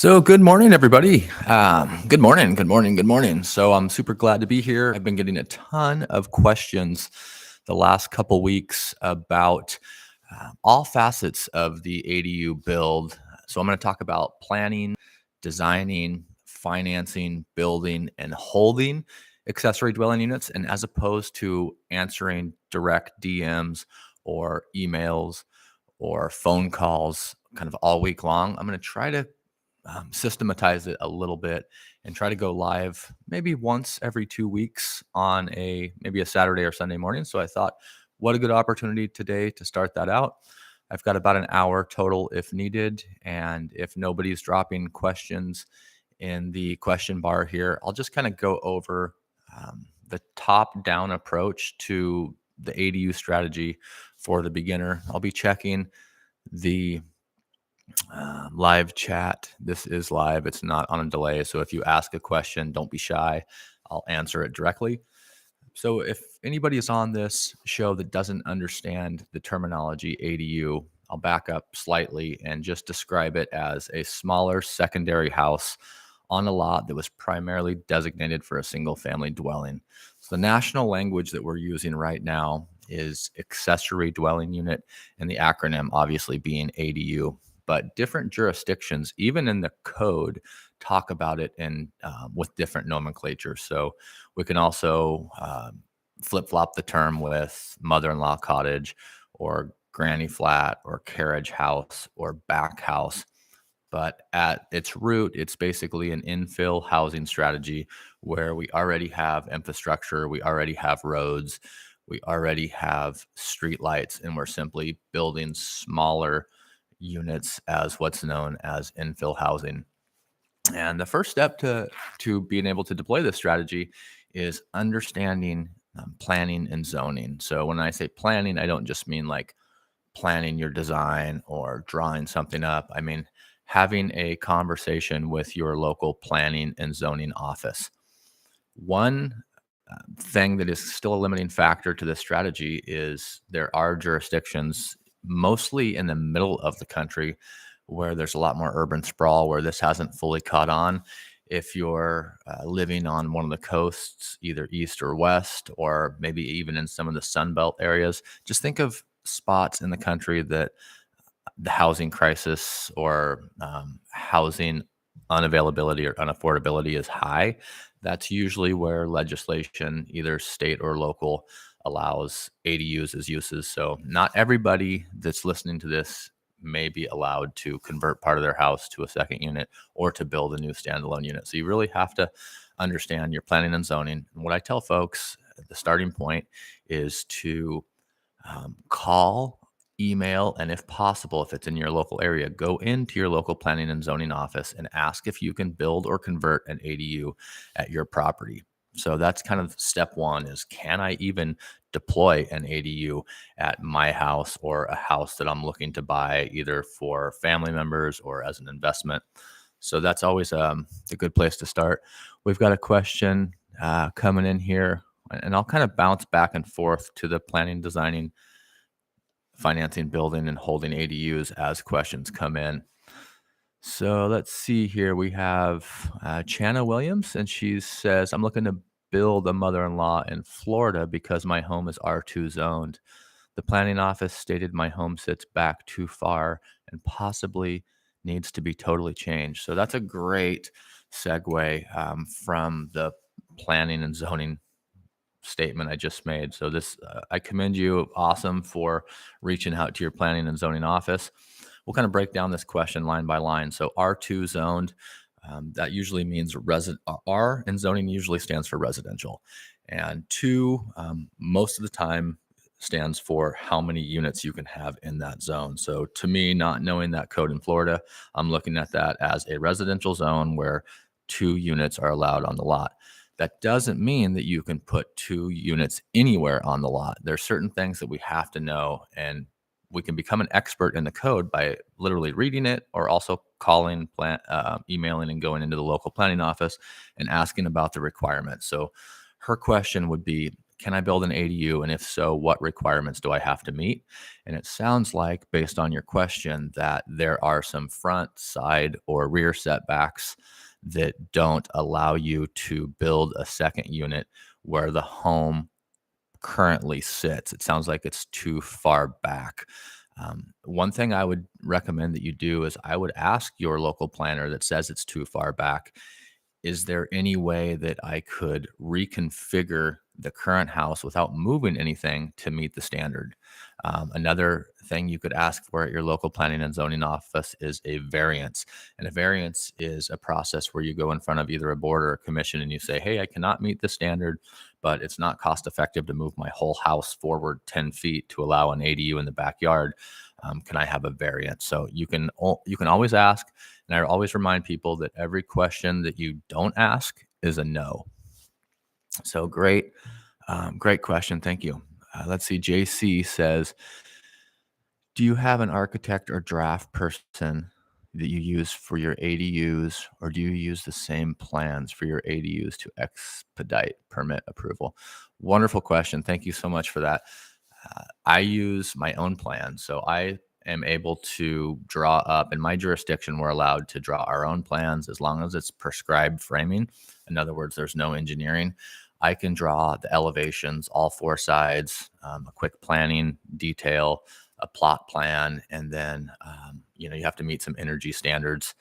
So good morning, everybody. Good morning, good morning, good morning. So I'm super glad to be here. I've been getting a ton of questions the last couple weeks about all facets of the ADU build. So I'm going to talk about planning, designing, financing, building, and holding accessory dwelling units. And as opposed to answering direct DMs or emails or phone calls kind of all week long, I'm going to try to systematize it a little bit and try to go live maybe once every 2 weeks on maybe a Saturday or Sunday morning. So I thought, what a good opportunity today to start that out. I've got about an hour total if needed. And if nobody's dropping questions in the question bar here, I'll just kind of go over the top down approach to the ADU strategy for the beginner. I'll be checking the live chat. This is live. It's not on a delay. So if you ask a question, don't be shy. I'll answer it directly. So if anybody is on this show that doesn't understand the terminology ADU, I'll back up slightly and just describe it as a smaller secondary house on a lot that was primarily designated for a single family dwelling. So the national language that we're using right now is accessory dwelling unit, and the acronym obviously being ADU. But different jurisdictions, even in the code, talk about it in with different nomenclature. So we can also flip flop the term with mother-in-law cottage or granny flat or carriage house or back house. But at its root, it's basically an infill housing strategy where we already have infrastructure, we already have roads, we already have street lights, and we're simply building smaller units as what's known as infill housing. And the first step to being able to deploy this strategy is understanding planning and zoning. So when I say planning, I don't just mean like planning your design or drawing something up. I mean having a conversation with your local planning and zoning office. One thing that is still a limiting factor to this strategy is there are jurisdictions, mostly in the middle of the country, where there's a lot more urban sprawl, where this hasn't fully caught on. If you're living on one of the coasts, either east or west, or maybe even in some of the Sunbelt areas, just think of spots in the country that the housing crisis or housing unavailability or unaffordability is high. That's usually where legislation, either state or local, allows ADUs as uses. So not everybody that's listening to this may be allowed to convert part of their house to a second unit or to build a new standalone unit. So you really have to understand your planning and zoning. And what I tell folks, the starting point is to call, email, and if possible, if it's in your local area, go into your local planning and zoning office and ask if you can build or convert an ADU at your property. So that's kind of step one is, can I even deploy an ADU at my house or a house that I'm looking to buy either for family members or as an investment? So that's always a good place to start. We've got a question coming in here, and I'll kind of bounce back and forth to the planning, designing, financing, building, and holding ADUs as questions come in. So let's see here. We have Chana Williams, and she says, I'm looking to build a mother-in-law in Florida because my home is R2 zoned. The planning office stated my home sits back too far and possibly needs to be totally changed. So that's a great segue from the planning and zoning statement I just made. So this, I commend you. Awesome for reaching out to your planning and zoning office. We'll kind of break down this question line by line. So R2 zoned, that usually means R in zoning usually stands for residential, and two, most of the time stands for how many units you can have in that zone. So to me, not knowing that code in Florida, I'm looking at that as a residential zone where 2 units are allowed on the lot. That doesn't mean that you can put 2 units anywhere on the lot. There's certain things that we have to know, and we can become an expert in the code by literally reading it or also calling, emailing, and going into the local planning office and asking about the requirements. So her question would be, can I build an ADU? And if so, what requirements do I have to meet? And it sounds like, based on your question, that there are some front, side, or rear setbacks that don't allow you to build a second unit where the home currently sits. It sounds like it's too far back. One thing I would recommend that you do is I would ask your local planner that says it's too far back, is there any way that I could reconfigure the current house without moving anything to meet the standard? Another thing you could ask for at your local planning and zoning office is a variance. And a variance is a process where you go in front of either a board or a commission and you say, hey, I cannot meet the standard, but it's not cost effective to move my whole house forward 10 feet to allow an ADU in the backyard. Can I have a variance? So you can always ask. And I always remind people that every question that you don't ask is a no. So great, great question. Thank you. Let's see. JC says, do you have an architect or draft person that you use for your ADUs, or do you use the same plans for your ADUs to expedite permit approval? Wonderful question. Thank you so much for that. I use my own plan. So I am able to draw up in my jurisdiction. We're allowed to draw our own plans as long as it's prescribed framing. In other words, there's no engineering. I can draw the elevations, all four sides, a quick planning detail, a plot plan, and then you have to meet some energy standards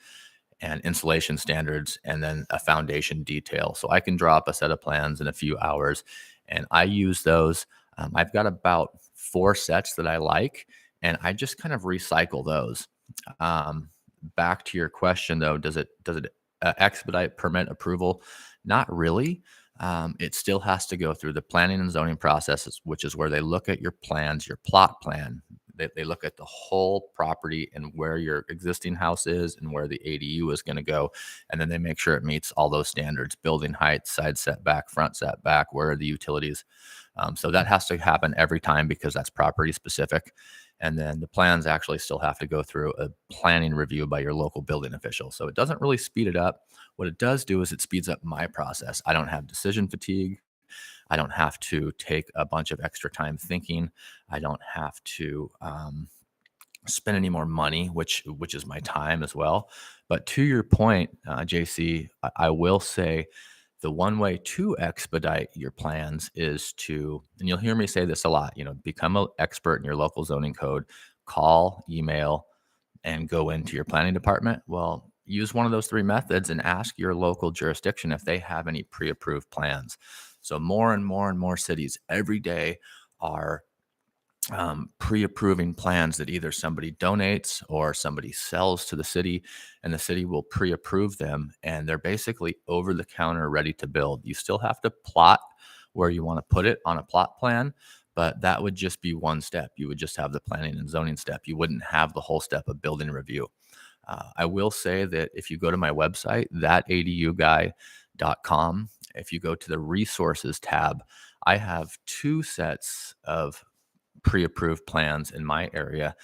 and insulation standards, and then a foundation detail. So I can draw up a set of plans in a few hours, and I use those. I've got about 4 sets that I like, and I just kind of recycle those. Back to your question, though, does it expedite permit approval? Not really. It still has to go through the planning and zoning processes, which is where they look at your plans, your plot plan. They look at the whole property and where your existing house is and where the ADU is going to go. And then they make sure it meets all those standards: building height, side setback, front setback, where are the utilities. So that has to happen every time because that's property specific. And then the plans actually still have to go through a planning review by your local building official. So it doesn't really speed it up. What it does do is it speeds up my process. I don't have decision fatigue. I don't have to take a bunch of extra time thinking. I don't have to spend any more money, which is my time as well. But to your point, JC, I will say the one way to expedite your plans is to, and you'll hear me say this a lot, become an expert in your local zoning code, call, email, and go into your planning department. Well, use one of those 3 methods and ask your local jurisdiction if they have any pre-approved plans. So more and more and more cities every day are pre-approving plans that either somebody donates or somebody sells to the city, and the city will pre-approve them, and they're basically over the counter ready to build. You still have to plot where you want to put it on a plot plan, but that would just be one step. You would just have the planning and zoning step. You wouldn't have the whole step of building review. I will say that if you go to my website, thataduguy.com, if you go to the resources tab, I have 2 sets of pre-approved plans in my area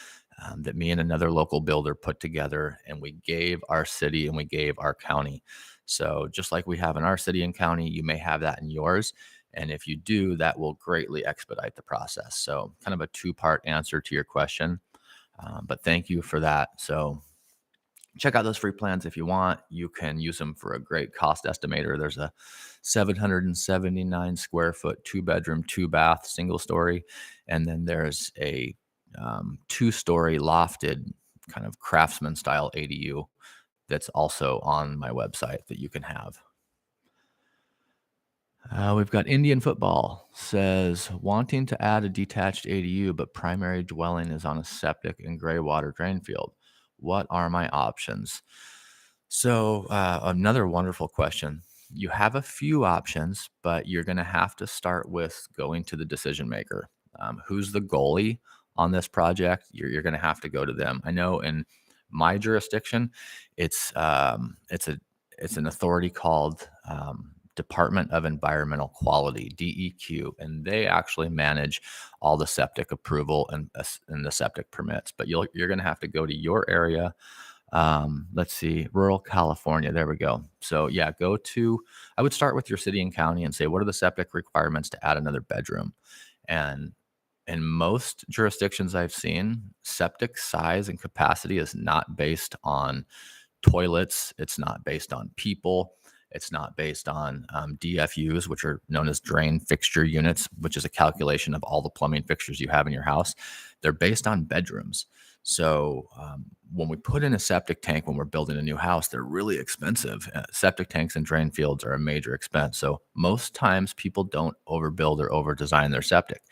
that me and another local builder put together, and we gave our city and we gave our county. So just like we have in our city and county, you may have that in yours. And if you do, that will greatly expedite the process. So kind of a 2-part answer to your question. But thank you for that. So check out those free plans if you want. You can use them for a great cost estimator. There's a 779 square foot, 2-bedroom, 2-bath, single story. And then there's a 2-story lofted kind of craftsman style ADU that's also on my website that you can have. We've got Indian Football says, wanting to add a detached ADU, but primary dwelling is on a septic and gray water drain field. What are my options? So another wonderful question. You have a few options, but you're going to have to start with going to the decision maker. Who's the goalie on this project? You're going to have to go to them. I know in my jurisdiction, it's an authority called Department of Environmental Quality, DEQ, and they actually manage all the septic approval and the septic permits. But you're going to have to go to your area, Let's see, rural California. There we go. So yeah, I would start with your city and county and say, what are the septic requirements to add another bedroom? And in most jurisdictions I've seen, septic size and capacity is not based on toilets. It's not based on people. It's not based on DFUs, which are known as drain fixture units, which is a calculation of all the plumbing fixtures you have in your house. They're based on bedrooms. So when we put in a septic tank, when we're building a new house, they're really expensive. Septic tanks and drain fields are a major expense. So most times people don't overbuild or over design their septic.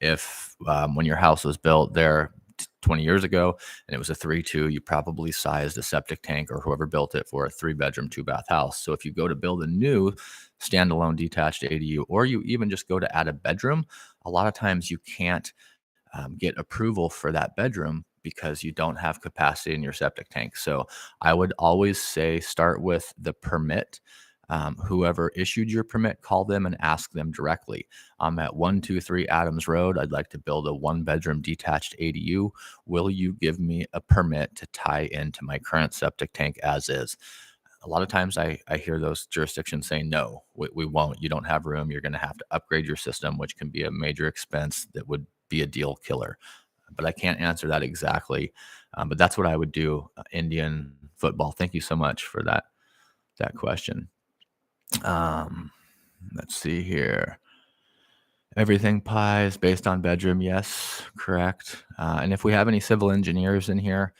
If when your house was built there 20 years ago and it was a 3-2, you probably sized a septic tank or whoever built it for a 3-bedroom, 2-bath house. So if you go to build a new standalone detached ADU, or you even just go to add a bedroom, a lot of times you can't get approval for that bedroom because you don't have capacity in your septic tank. So I would always say start with the permit. Whoever issued your permit, call them and ask them directly. I'm at 123 Adams Road. I'd like to build a 1-bedroom detached ADU. Will you give me a permit to tie into my current septic tank as is? A lot of times I hear those jurisdictions saying, no, we won't. You don't have room. You're going to have to upgrade your system, which can be a major expense that would be a deal killer. But I can't answer that exactly. But that's what I would do. Indian football. Thank you so much for that question. Um, let's see here. Everything pie is based on bedroom. Yes, correct. And if we have any civil engineers in here,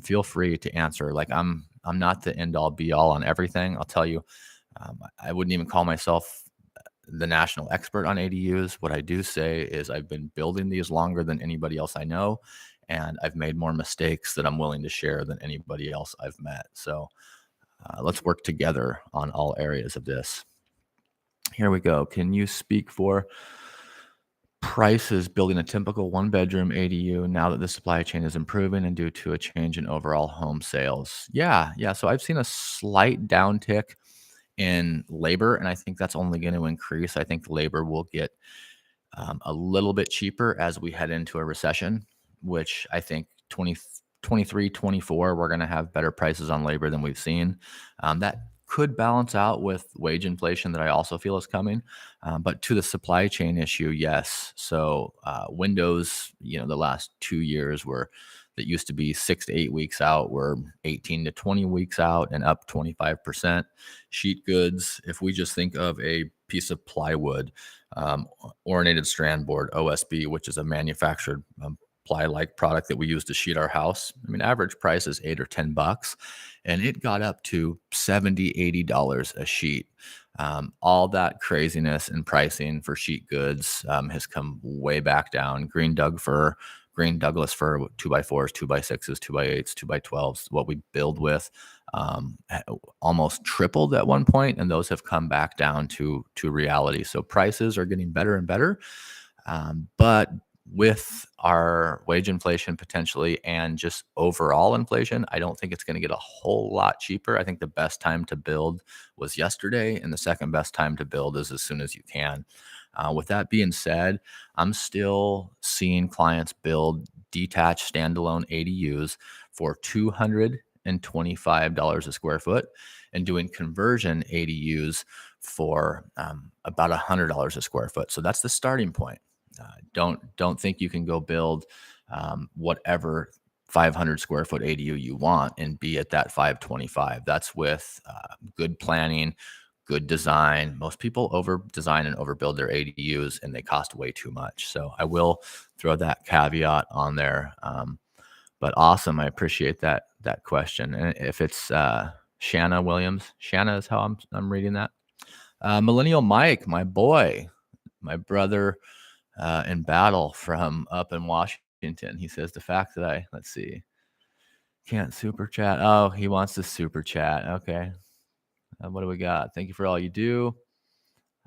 feel free to answer. Like I'm not the end all be all on everything. I'll tell you, I wouldn't even call myself the national expert on ADUs. What I do say is I've been building these longer than anybody else I know, and I've made more mistakes that I'm willing to share than anybody else I've met. So let's work together on all areas of this. Here we go. Can you speak for prices building a typical 1-bedroom ADU now that the supply chain is improving and due to a change in overall home sales? Yeah. So I've seen a slight downtick in labor, and I think that's only going to increase. I think labor will get a little bit cheaper as we head into a recession, which I think 2023, 24, we're going to have better prices on labor than we've seen. That could balance out with wage inflation that I also feel is coming. But to the supply chain issue, yes. So windows, the last 2 years that used to be 6 to 8 weeks out, were 18 to 20 weeks out and up 25%. Sheet goods, if we just think of a piece of plywood, ornated strand board, OSB, which is a manufactured ply-like product that we use to sheet our house. I mean, average price is $8 or $10, and it got up to $70, $80 a sheet. All that craziness in pricing for sheet goods has come way back down. Green Douglas fir, 2x4s, 2x6s, 2x8s, 2x12s, what we build with, almost tripled at one point, and those have come back down to reality. So prices are getting better and better, but with our wage inflation potentially and just overall inflation, I don't think it's going to get a whole lot cheaper. I think the best time to build was yesterday, and the second best time to build is as soon as you can. With that being said, I'm still seeing clients build detached standalone ADUs for $225 a square foot and doing conversion ADUs for about $100 a square foot. So that's the starting point. Don't think you can go build whatever 500 square foot ADU you want and be at that 525. That's with good planning, good design. Most people over design and overbuild their ADUs, and they cost way too much. So I will throw that caveat on there. But awesome, I appreciate that question. And if it's Shanna Williams, Shanna is how I'm reading that. Millennial Mike, my boy, my brother in battle from up in Washington. He says the fact that let's see, can't super chat. Oh, he wants to super chat. Okay. What do we got? Thank you for all you do.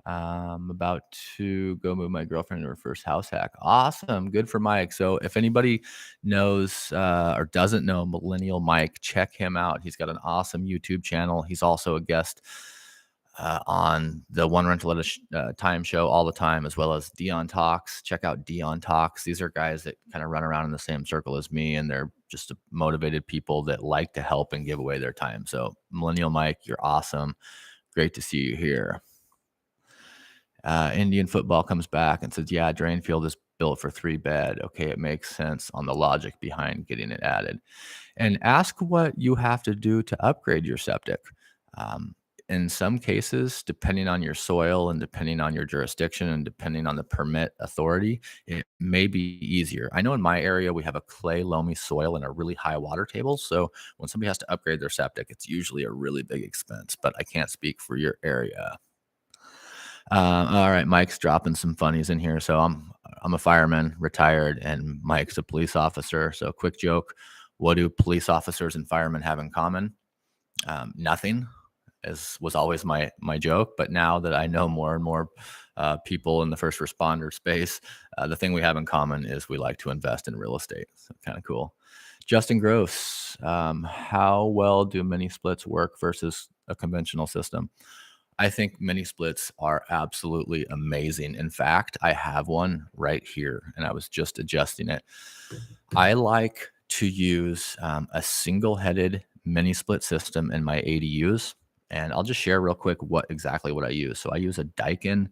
I'm about to go move my girlfriend to her first house hack. Awesome. Good for Mike. So if anybody knows or doesn't know Millennial Mike, check him out. He's got an awesome YouTube channel. He's also a guest on the One Rental at a Time show all the time, as well as Dion Talks. Check out Dion Talks. These are guys that kind of run around in the same circle as me, and they're just motivated people that like to help and give away their time. So, Millennial Mike, you're awesome. Great to see you here. Indian football comes back and says, yeah, drain field is built for 3-bed. Okay, it makes sense on the logic behind getting it added. And ask what you have to do to upgrade your septic. Um, in some cases, depending on your soil and depending on your jurisdiction and depending on the permit authority, it may be easier. I know in my area, we have a clay loamy soil and a really high water table. So when somebody has to upgrade their septic, it's usually a really big expense, but I can't speak for your area. All right, Mike's dropping some funnies in here. So I'm a fireman, retired, and Mike's a police officer. So quick joke: what do police officers and firemen have in common? Nothing, as was always my joke. But now that I know more and more people in the first responder space, the thing we have in common is we like to invest in real estate. So kind of cool. Justin Gross, how well do mini splits work versus a conventional system? I think mini splits are absolutely amazing. In fact, I have one right here and I was just adjusting it. I like to use a single headed mini split system in my ADUs. And I'll just share real quick exactly what I use. So I use a Daikin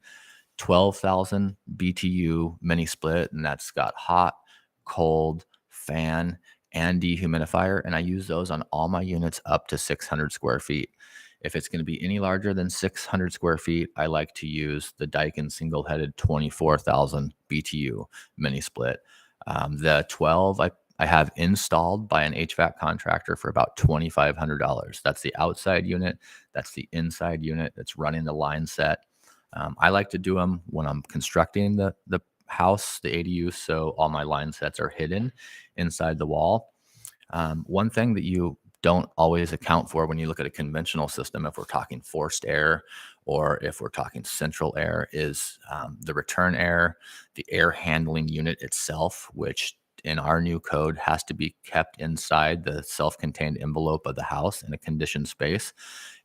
12,000 BTU mini split, and that's got hot, cold, fan, and dehumidifier. And I use those on all my units up to 600 square feet. If it's going to be any larger than 600 square feet, I like to use the Daikin single-headed 24,000 BTU mini split. The 12 I have installed by an HVAC contractor for about $2,500. That's the outside unit. That's the inside unit that's running the line set. I like to do them when I'm constructing the house, the ADU, so all my line sets are hidden inside the wall. One thing that you don't always account for when you look at a conventional system, if we're talking forced air or if we're talking central air, is the return air, the air handling unit itself, which in our new code has to be kept inside the self-contained envelope of the house in a conditioned space.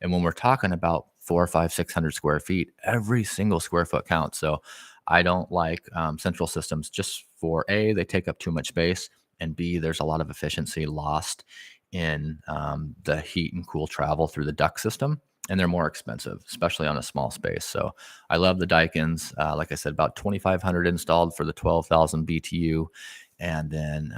And when we're talking about 400, 500, 600 square feet, every single square foot counts. So I don't like central systems just for A, they take up too much space, and B, there's a lot of efficiency lost in the heat and cool travel through the duct system, and they're more expensive, especially on a small space. So I love the Daikins. Like I said, about 2,500 installed for the 12,000 BTU, and then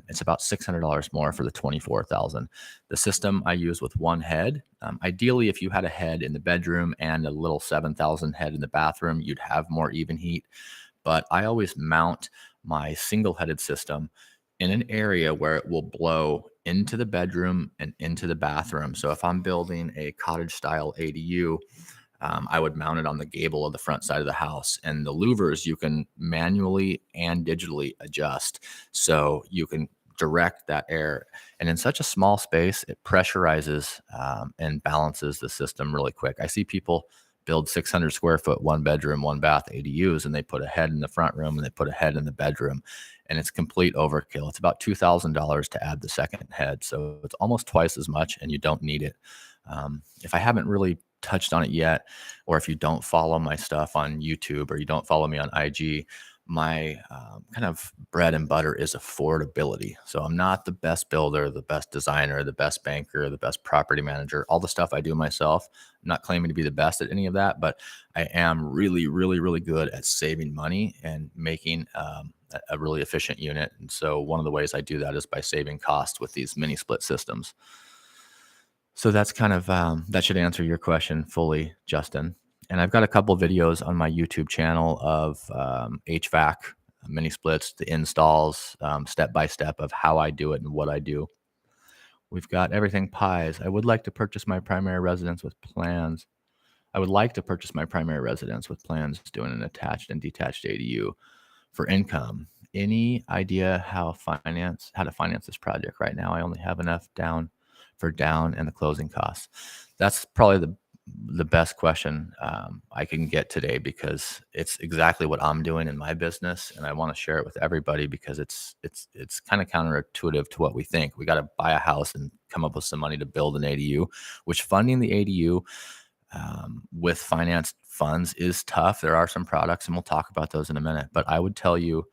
it's about $600 more for the 24,000. The system I use with one head. Ideally, if you had a head in the bedroom and a little 7,000 head in the bathroom, you'd have more even heat. But I always mount my single-headed system in an area where it will blow into the bedroom and into the bathroom. So if I'm building a cottage style ADU, I would mount it on the gable of the front side of the house. And the louvers you can manually and digitally adjust. So you can direct that air. And in such a small space, it pressurizes and balances the system really quick. I see people build 600 square foot, one bedroom, one bath ADUs, and they put a head in the front room and they put a head in the bedroom, and it's complete overkill. It's about $2,000 to add the second head. So it's almost twice as much, and you don't need it. If I haven't really touched on it yet, or if you don't follow my stuff on YouTube or you don't follow me on IG, my kind of bread and butter is affordability. So I'm not the best builder, the best designer, the best banker, the best property manager, all the stuff I do myself. I'm not claiming to be the best at any of that, but I am really, really, really good at saving money and making a really efficient unit. And so one of the ways I do that is by saving costs with these mini split systems. So that's kind of that should answer your question fully, Justin. And I've got a couple videos on my YouTube channel of HVAC mini splits, the installs, step by step of how I do it and what I do. We've got everything pies. I would like to purchase my primary residence with plans. I would like to purchase my primary residence with plans doing an attached and detached ADU for income. Any idea how to finance this project right now? I only have enough down for down and the closing costs. That's probably the best question I can get today, because it's exactly what I'm doing in my business, and I want to share it with everybody because it's kind of counterintuitive to what we think. We got to buy a house and come up with some money to build an ADU, which funding the ADU with financed funds is tough. There are some products, and we'll talk about those in a minute. But I would tell you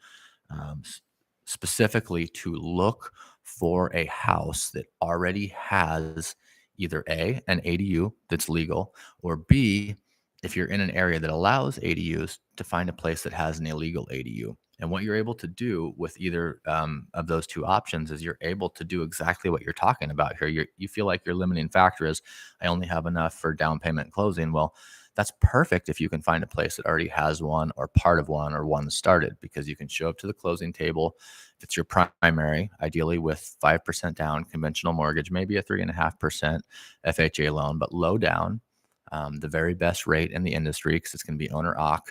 specifically to look for a house that already has either A, an ADU that's legal, or B, if you're in an area that allows ADUs, to find a place that has an illegal ADU. And what you're able to do with either of those two options is you're able to do exactly what you're talking about here. You feel like your limiting factor is I only have enough for down payment and closing. Well, that's perfect if you can find a place that already has one or part of one or one started, because you can show up to the closing table. If it's your primary, ideally with 5% down, conventional mortgage, maybe a 3.5% FHA loan, but low down, the very best rate in the industry because it's going to be owner occ,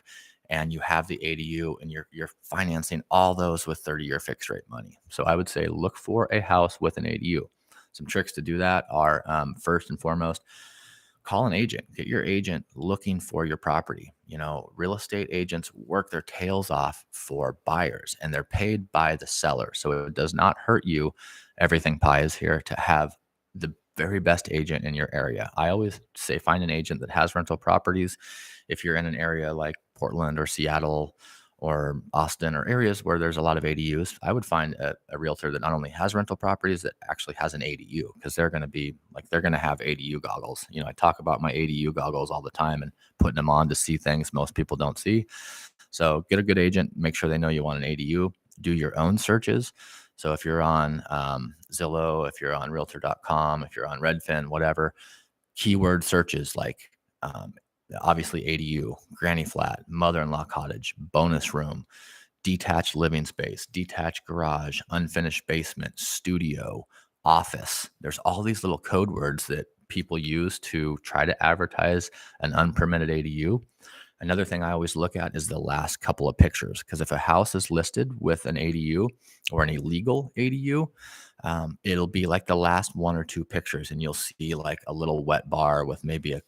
and you have the ADU, and you're financing all those with 30-year fixed rate money. So I would say look for a house with an ADU. Some tricks to do that are first and foremost, call an agent, get your agent looking for your property. Real estate agents work their tails off for buyers, and they're paid by the seller. So it does not hurt you. Everything Pie is here to have the very best agent in your area. I always say find an agent that has rental properties. If you're in an area like Portland or Seattle or Austin or areas where there's a lot of ADUs, I would find a realtor that not only has rental properties, that actually has an ADU, because they're going to have ADU goggles. I talk about my ADU goggles all the time and putting them on to see things most people don't see. So get a good agent, make sure they know you want an ADU, do your own searches. So if you're on Zillow, if you're on realtor.com, if you're on Redfin, whatever, keyword searches like obviously ADU, granny flat, mother-in-law cottage, bonus room, detached living space, detached garage, unfinished basement, studio, office. There's all these little code words that people use to try to advertise an unpermitted ADU. Another thing I always look at is the last couple of pictures, because if a house is listed with an ADU or an illegal ADU, it'll be like the last one or two pictures, and you'll see like a little wet bar with maybe a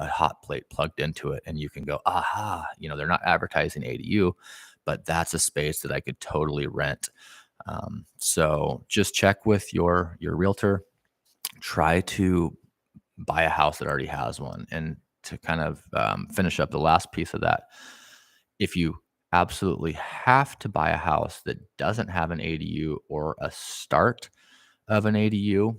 hot plate plugged into it, and you can go, aha, they're not advertising ADU, but that's a space that I could totally rent. So just check with your realtor. Try to buy a house that already has one. And to kind of finish up the last piece of that, if you absolutely have to buy a house that doesn't have an ADU or a start of an ADU,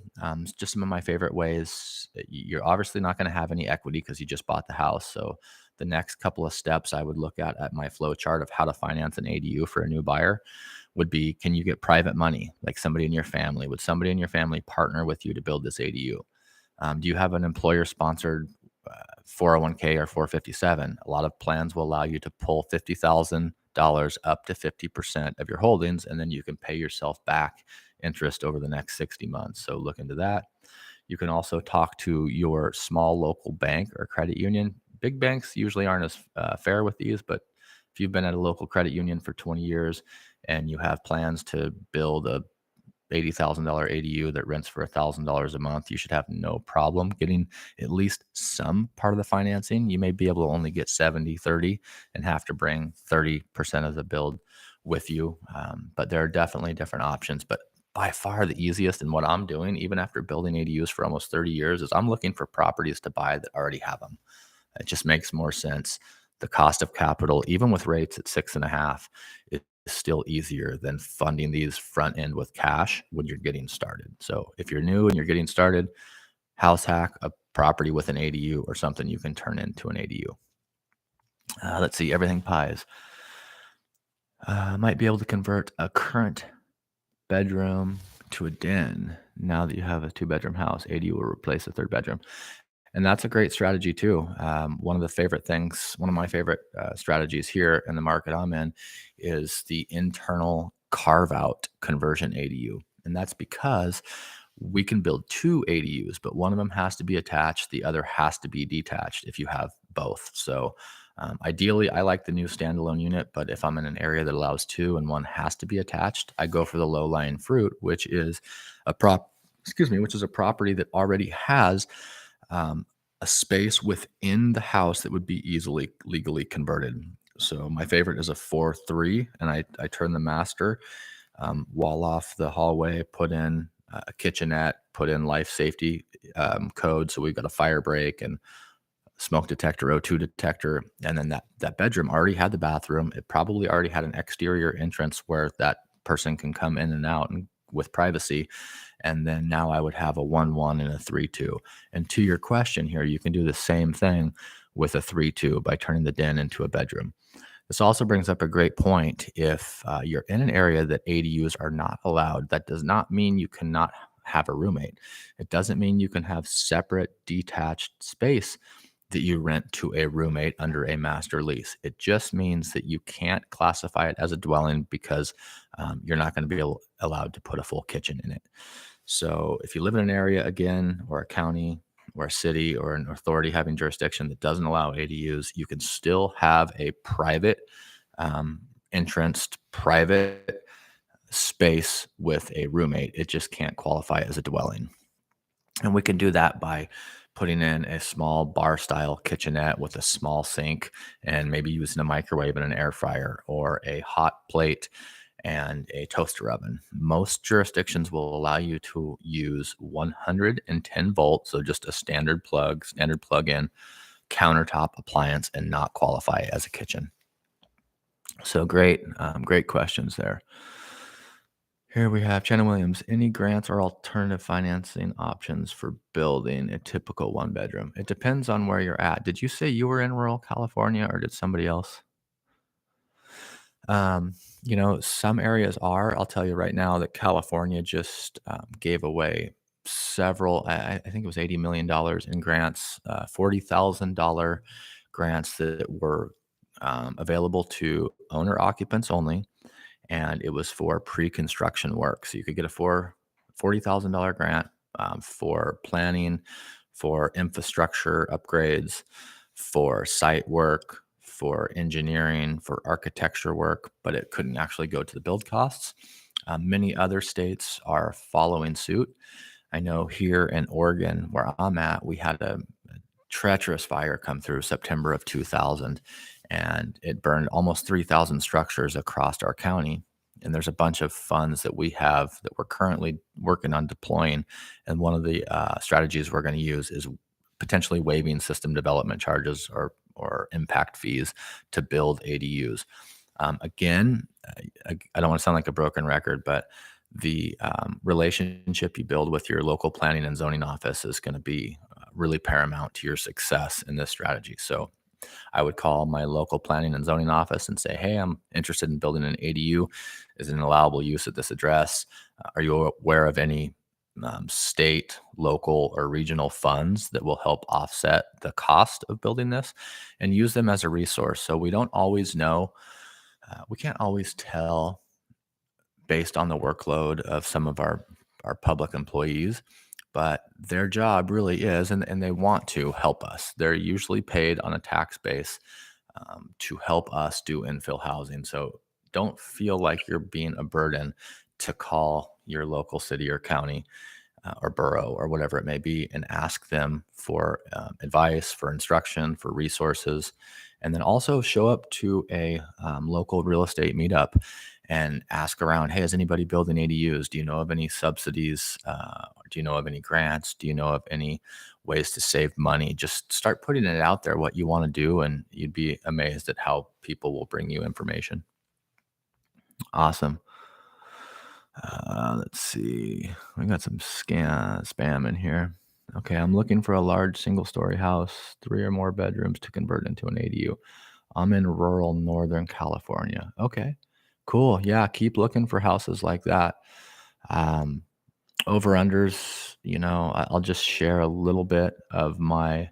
just some of my favorite ways. You're obviously not going to have any equity because you just bought the house. So the next couple of steps I would look at my flow chart of how to finance an ADU for a new buyer would be, can you get private money? Like somebody in your family, would somebody in your family partner with you to build this ADU? Do you have an employer sponsored 401k or 457? A lot of plans will allow you to pull $50,000 up to 50% of your holdings, and then you can pay yourself back interest over the next 60 months. So look into that. You can also talk to your small local bank or credit union. Big banks usually aren't as fair with these, but if you've been at a local credit union for 20 years and you have plans to build a $80,000 ADU that rents for $1,000 a month, you should have no problem getting at least some part of the financing. You may be able to only get 70-30 and have to bring 30% of the build with you. But there are definitely different options. But by far the easiest, and what I'm doing, even after building ADUs for almost 30 years, is I'm looking for properties to buy that already have them. It just makes more sense. The cost of capital, even with rates at 6.5, is still easier than funding these front end with cash when you're getting started. So if you're new and you're getting started, house hack a property with an ADU or something you can turn into an ADU. Let's see, Everything Pies. Might be able to convert a current bedroom to a den. Now that you have a 2-bedroom house, ADU will replace a 3rd bedroom. And that's a great strategy too. One of my favorite strategies here in the market I'm in is the internal carve out conversion ADU. And that's because we can build 2 ADUs, but one of them has to be attached. The other has to be detached if you have both. So ideally, I like the new standalone unit, but if I'm in an area that allows 2 and one has to be attached, I go for the low lying fruit, which is a property that already has a space within the house that would be easily legally converted. So my favorite is a 4-3, and I turn the master wall off the hallway, put in a kitchenette, put in life safety code. So we've got a fire break and smoke detector, O2 detector, and then that bedroom already had the bathroom. It probably already had an exterior entrance where that person can come in and out and with privacy. And then now I would have a 1-1 and a 3-2. And to your question here, you can do the same thing with a 3-2 by turning the den into a bedroom. This also brings up a great point. If you're in an area that ADUs are not allowed, that does not mean you cannot have a roommate. It doesn't mean you can have separate detached space that you rent to a roommate under a master lease. It just means that you can't classify it as a dwelling because you're not going to be allowed to put a full kitchen in it. So if you live in an area again, or a county, or a city, or an authority having jurisdiction that doesn't allow ADUs, you can still have a private entranced private space with a roommate. It just can't qualify as a dwelling. And we can do that by putting in a small bar style kitchenette with a small sink and maybe using a microwave and an air fryer, or a hot plate and a toaster oven. Most jurisdictions will allow you to use 110 volts, so just a standard plug-in countertop appliance, and not qualify as a kitchen. So great questions there. Here we have Shannon Williams. Any grants or alternative financing options for building a typical one bedroom? It depends on where you're at. Did you say you were in rural California, or did somebody else? Some areas are. I'll tell you right now that California just gave away several, I think it was $80 million in grants, $40,000 grants that were available to owner occupants only. And it was for pre-construction work. So you could get a $40,000 grant for planning, for infrastructure upgrades, for site work, for engineering, for architecture work, but it couldn't actually go to the build costs. Many other states are following suit. I know here in Oregon, where I'm at, we had a treacherous fire come through September of 2000, and it burned almost 3,000 structures across our county. And there's a bunch of funds that we have that we're currently working on deploying. And one of the strategies we're going to use is potentially waiving system development charges or impact fees to build ADUs. Again, I don't want to sound like a broken record, but the relationship you build with your local planning and zoning office is going to be really paramount to your success in this strategy. So I would call my local planning and zoning office and say, hey, I'm interested in building an ADU. Is it an allowable use at this address? Are you aware of any state, local, or regional funds that will help offset the cost of building this, and use them as a resource? So we don't always know. We can't always tell based on the workload of some of our public employees, but their job really is, and they want to help us. They're usually paid on a tax base to help us do infill housing. So don't feel like you're being a burden to call your local city or county or borough or whatever it may be and ask them for advice, for instruction, for resources. And then also show up to a local real estate meetup and ask around, hey, is anybody building ADUs? Do you know of any subsidies? Do you know of any grants? Do you know of any ways to save money? Just start putting it out there, what you want to do, and you'd be amazed at how people will bring you information. Awesome. Let's see. We got some spam in here. Okay, I'm looking for a large single-story house, 3 or more bedrooms to convert into an ADU. I'm in rural Northern California. Okay, cool. Yeah, keep looking for houses like that. Um, Over-unders, I'll just share a little bit of my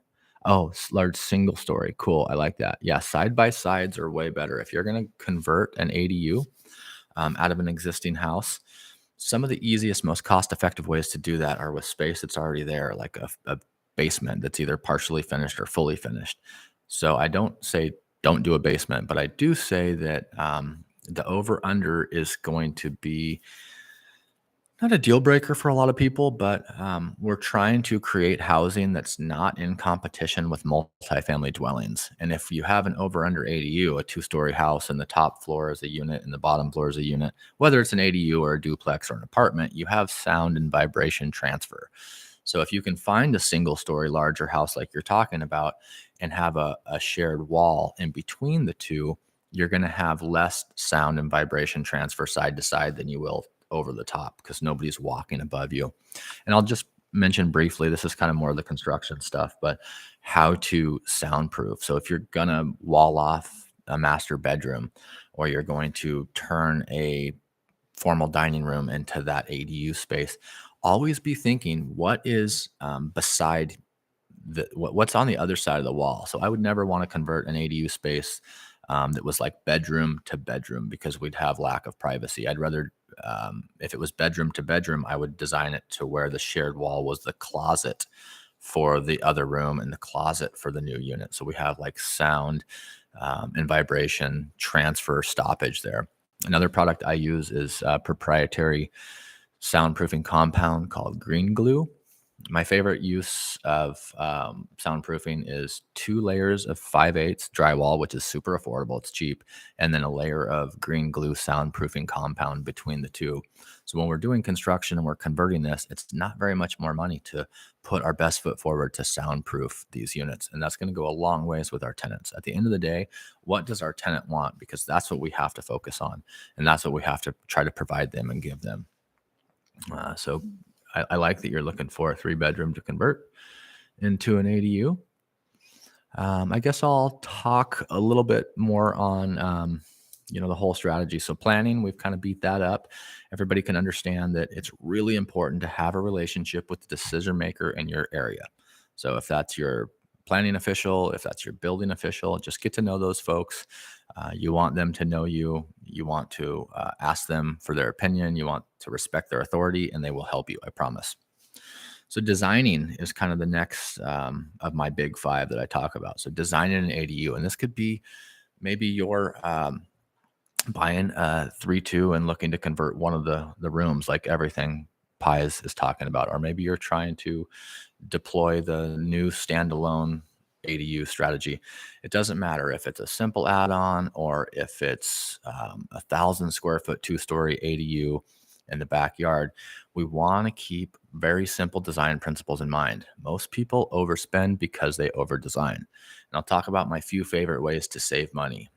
large single story. Cool, I like that. Yeah, side-by-sides are way better. If you're gonna convert an ADU out of an existing house, some of the easiest, most cost-effective ways to do that are with space that's already there, like a basement that's either partially finished or fully finished. So I don't say don't do a basement, but I do say that the over/under is going to be not a deal breaker for a lot of people, but we're trying to create housing that's not in competition with multifamily dwellings. And if you have an over/under ADU, a 2-story house, and the top floor is a unit and the bottom floor is a unit, whether it's an ADU or a duplex or an apartment, you have sound and vibration transfer. So if you can find a single story larger house like you're talking about and have a shared wall in between the two, you're going to have less sound and vibration transfer side to side than you will over the top because nobody's walking above you. And I'll just mention briefly, this is kind of more of the construction stuff, but how to soundproof. So if you're going to wall off a master bedroom or you're going to turn a formal dining room into that ADU space, always be thinking what is beside what's on the other side of the wall. So I would never want to convert an ADU space that was like bedroom to bedroom because we'd have lack of privacy. I'd rather, if it was bedroom to bedroom, I would design it to where the shared wall was the closet for the other room and the closet for the new unit. So we have like sound and vibration transfer stoppage there. Another product I use is a proprietary soundproofing compound called Green Glue. My favorite use of soundproofing is 2 layers of 5/8 drywall, which is super affordable. It's cheap. And then a layer of Green Glue soundproofing compound between the two. So when we're doing construction and we're converting this, it's not very much more money to put our best foot forward to soundproof these units. And that's going to go a long ways with our tenants. At the end of the day, what does our tenant want? Because that's what we have to focus on. And that's what we have to try to provide them and give them. So I like that you're looking for a 3-bedroom to convert into an ADU. I guess I'll talk a little bit more on, the whole strategy. So planning, we've kind of beat that up. Everybody can understand that it's really important to have a relationship with the decision maker in your area. So if that's your planning official, if that's your building official, just get to know those folks. You want them to know you. You want to ask them for their opinion. You want to respect their authority, and they will help you, I promise. So designing is kind of the next of my big 5 that I talk about. So designing an ADU, and this could be maybe you're buying a 3-2 and looking to convert one of the rooms, like everything Pies is talking about, or maybe you're trying to deploy the new standalone ADU strategy. It doesn't matter if it's a simple add-on or if it's 1,000 square foot 2-story ADU in the backyard. We want to keep very simple design principles in mind. Most people overspend because they overdesign. And I'll talk about my few favorite ways to save money.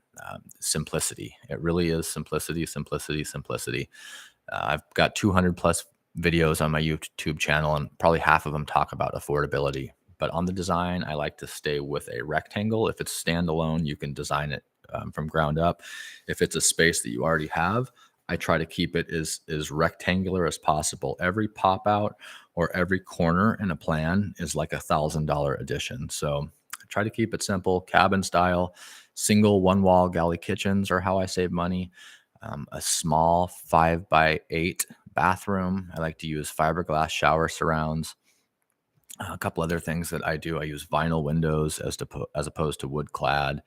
Simplicity. It really is simplicity, simplicity, simplicity. I've got 200 plus videos on my YouTube channel, and probably half of them talk about affordability. But on the design, I like to stay with a rectangle. If it's standalone, you can design it from ground up. If it's a space that you already have, I try to keep it as rectangular as possible. Every pop out or every corner in a plan is like $1,000 addition. So I try to keep it simple, cabin style. Single one wall galley kitchens are how I save money. A small 5x8 bathroom. I like to use fiberglass shower surrounds. A couple other things that I do. I use vinyl windows as opposed to wood clad.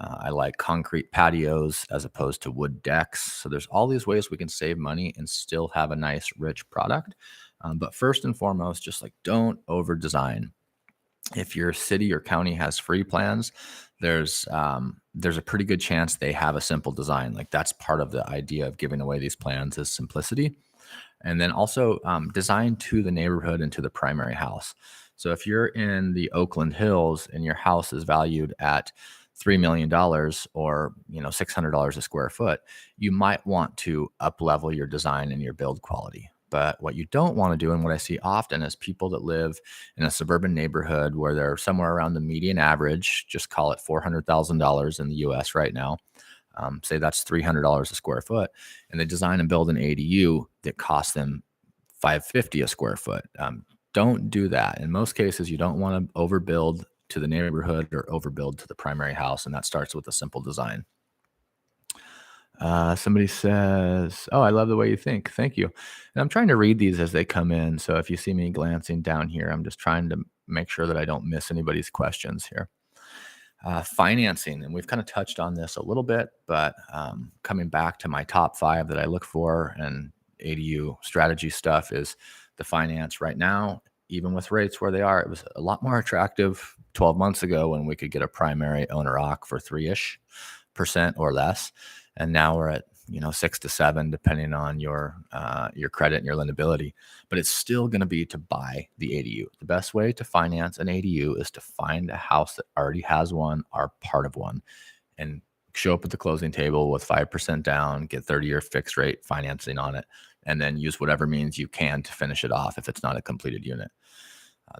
I like concrete patios as opposed to wood decks. So there's all these ways we can save money and still have a nice, rich product. But first and foremost, just like don't over design. If your city or county has free plans, there's a pretty good chance they have a simple design. Like that's part of the idea of giving away these plans is simplicity. And then also design to the neighborhood and to the primary house. So if you're in the Oakland Hills and your house is valued at $3 million or $600 a square foot, you might want to up level your design and your build quality. But what you don't want to do, and what I see often, is people that live in a suburban neighborhood where they're somewhere around the median average, just call it $400,000 in the US right now. Say that's $300 a square foot, and they design and build an ADU that costs them $550 a square foot. Don't do that. In most cases, you don't want to overbuild to the neighborhood or overbuild to the primary house, and that starts with a simple design. Somebody says, "Oh, I love the way you think. Thank you." And I'm trying to read these as they come in. So if you see me glancing down here, I'm just trying to make sure that I don't miss anybody's questions here. Financing, and we've kind of touched on this a little bit, but coming back to my top 5 that I look for and ADU strategy stuff is the finance right now. Even with rates where they are, it was a lot more attractive 12 months ago when we could get a primary owner occ for 3-ish% or less. And now we're at 6 to 7, depending on your credit and your lendability. But it's still going to be to buy the ADU. The best way to finance an ADU is to find a house that already has one or part of one, and show up at the closing table with 5% down, get 30-year fixed rate financing on it, and then use whatever means you can to finish it off if it's not a completed unit.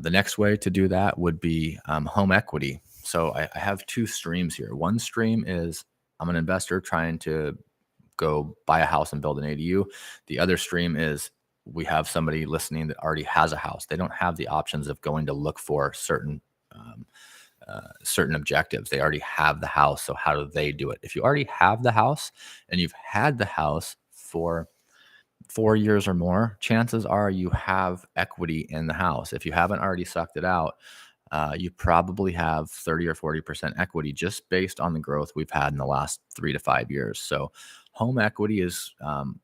The next way to do that would be home equity. So I have two streams here. One stream is I'm an investor trying to go buy a house and build an ADU. The other stream is we have somebody listening that already has a house. They don't have the options of going to look for um, certain objectives. They already have the house. So how do they do it? If you already have the house and you've had the house for 4 years or more, chances are you have equity in the house. If you haven't already sucked it out, you probably have 30 or 40% equity just based on the growth we've had in the last 3 to 5 years. So, home equity is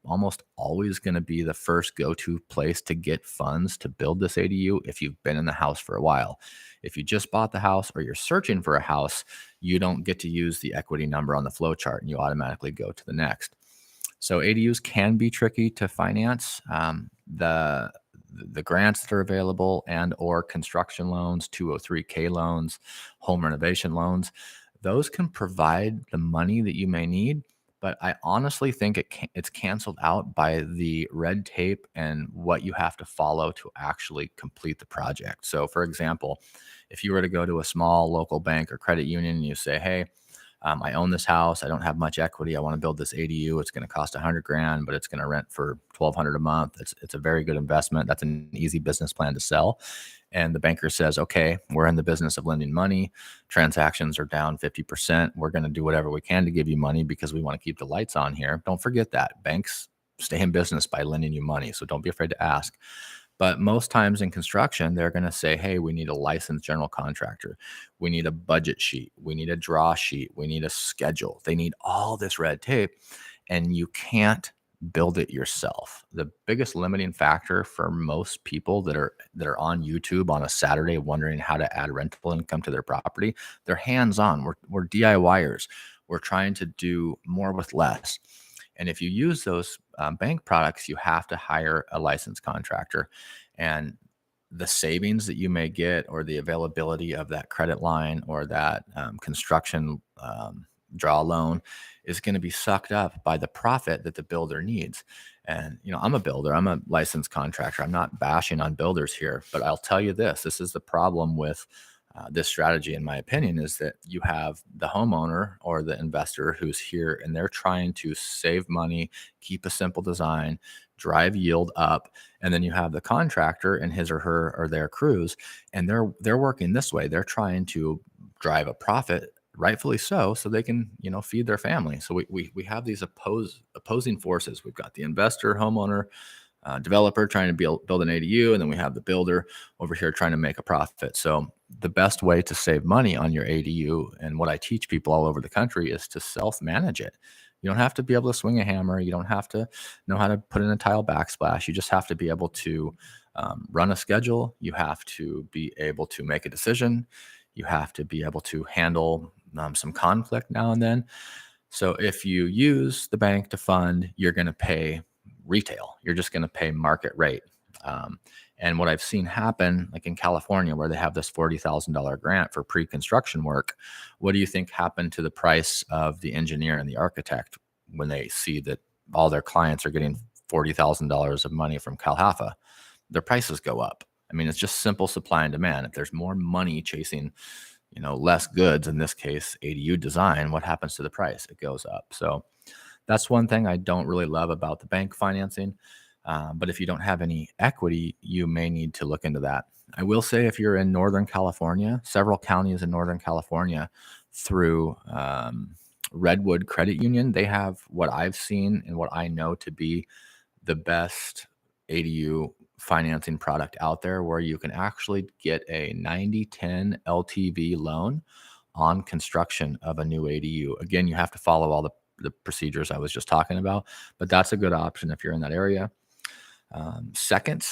almost always going to be the first go to place to get funds to build this ADU if you've been in the house for a while. If you just bought the house or you're searching for a house, you don't get to use the equity number on the flow chart and you automatically go to the next. So ADUs can be tricky to finance. The grants that are available and or construction loans, 203K loans, home renovation loans, those can provide the money that you may need. But I honestly think it's canceled out by the red tape and what you have to follow to actually complete the project. So, for example, if you were to go to a small local bank or credit union and you say, "Hey, I own this house. I don't have much equity. I want to build this ADU. It's going to cost 100 grand, but it's going to rent for 1,200 a month. It's a very good investment. That's an easy business plan to sell." And the banker says, "Okay, we're in the business of lending money. Transactions are down 50%. We're going to do whatever we can to give you money because we want to keep the lights on here." Don't forget that banks stay in business by lending you money. So don't be afraid to ask. But most times in construction, they're going to say, "Hey, we need a licensed general contractor. We need a budget sheet. We need a draw sheet. We need a schedule." They need all this red tape, and you can't build it yourself. The biggest limiting factor for most people that are on YouTube on a Saturday wondering how to add rental income to their property, they're hands-on. We're DIYers. We're trying to do more with less. And if you use those bank products, you have to hire a licensed contractor. And the savings that you may get, or the availability of that credit line or that construction draw loan, is going to be sucked up by the profit that the builder needs. And, I'm a builder, I'm a licensed contractor. I'm not bashing on builders here, but I'll tell you this is the problem with this strategy, in my opinion, is that you have the homeowner or the investor who's here and they're trying to save money, keep a simple design, drive yield up, and then you have the contractor and his or her or their crews, and they're working this way. They're trying to drive a profit, rightfully so they can feed their family. So we have these opposing forces. We've got the investor, homeowner, developer trying to build an ADU, and then we have the builder over here trying to make a profit. So the best way to save money on your ADU, and what I teach people all over the country, is to self-manage it. You don't have to be able to swing a hammer. You don't have to know how to put in a tile backsplash. You just have to be able to run a schedule. You have to be able to make a decision. You have to be able to handle some conflict now and then. So if you use the bank to fund, you're going to pay retail. You're just going to pay market rate. And what I've seen happen, like in California, where they have this $40,000 grant for pre-construction work, what do you think happened to the price of the engineer and the architect when they see that all their clients are getting $40,000 of money from CalHFA? Their prices go up. I mean, it's just simple supply and demand. If there's more money chasing, less goods, in this case, ADU design, what happens to the price? It goes up. So that's one thing I don't really love about the bank financing. But if you don't have any equity, you may need to look into that. I will say, if you're in Northern California, several counties in Northern California, through Redwood Credit Union, they have what I've seen and what I know to be the best ADU financing product out there, where you can actually get a 90/10 LTV loan on construction of a new ADU. Again, you have to follow all the procedures I was just talking about, but that's a good option if you're in that area. Second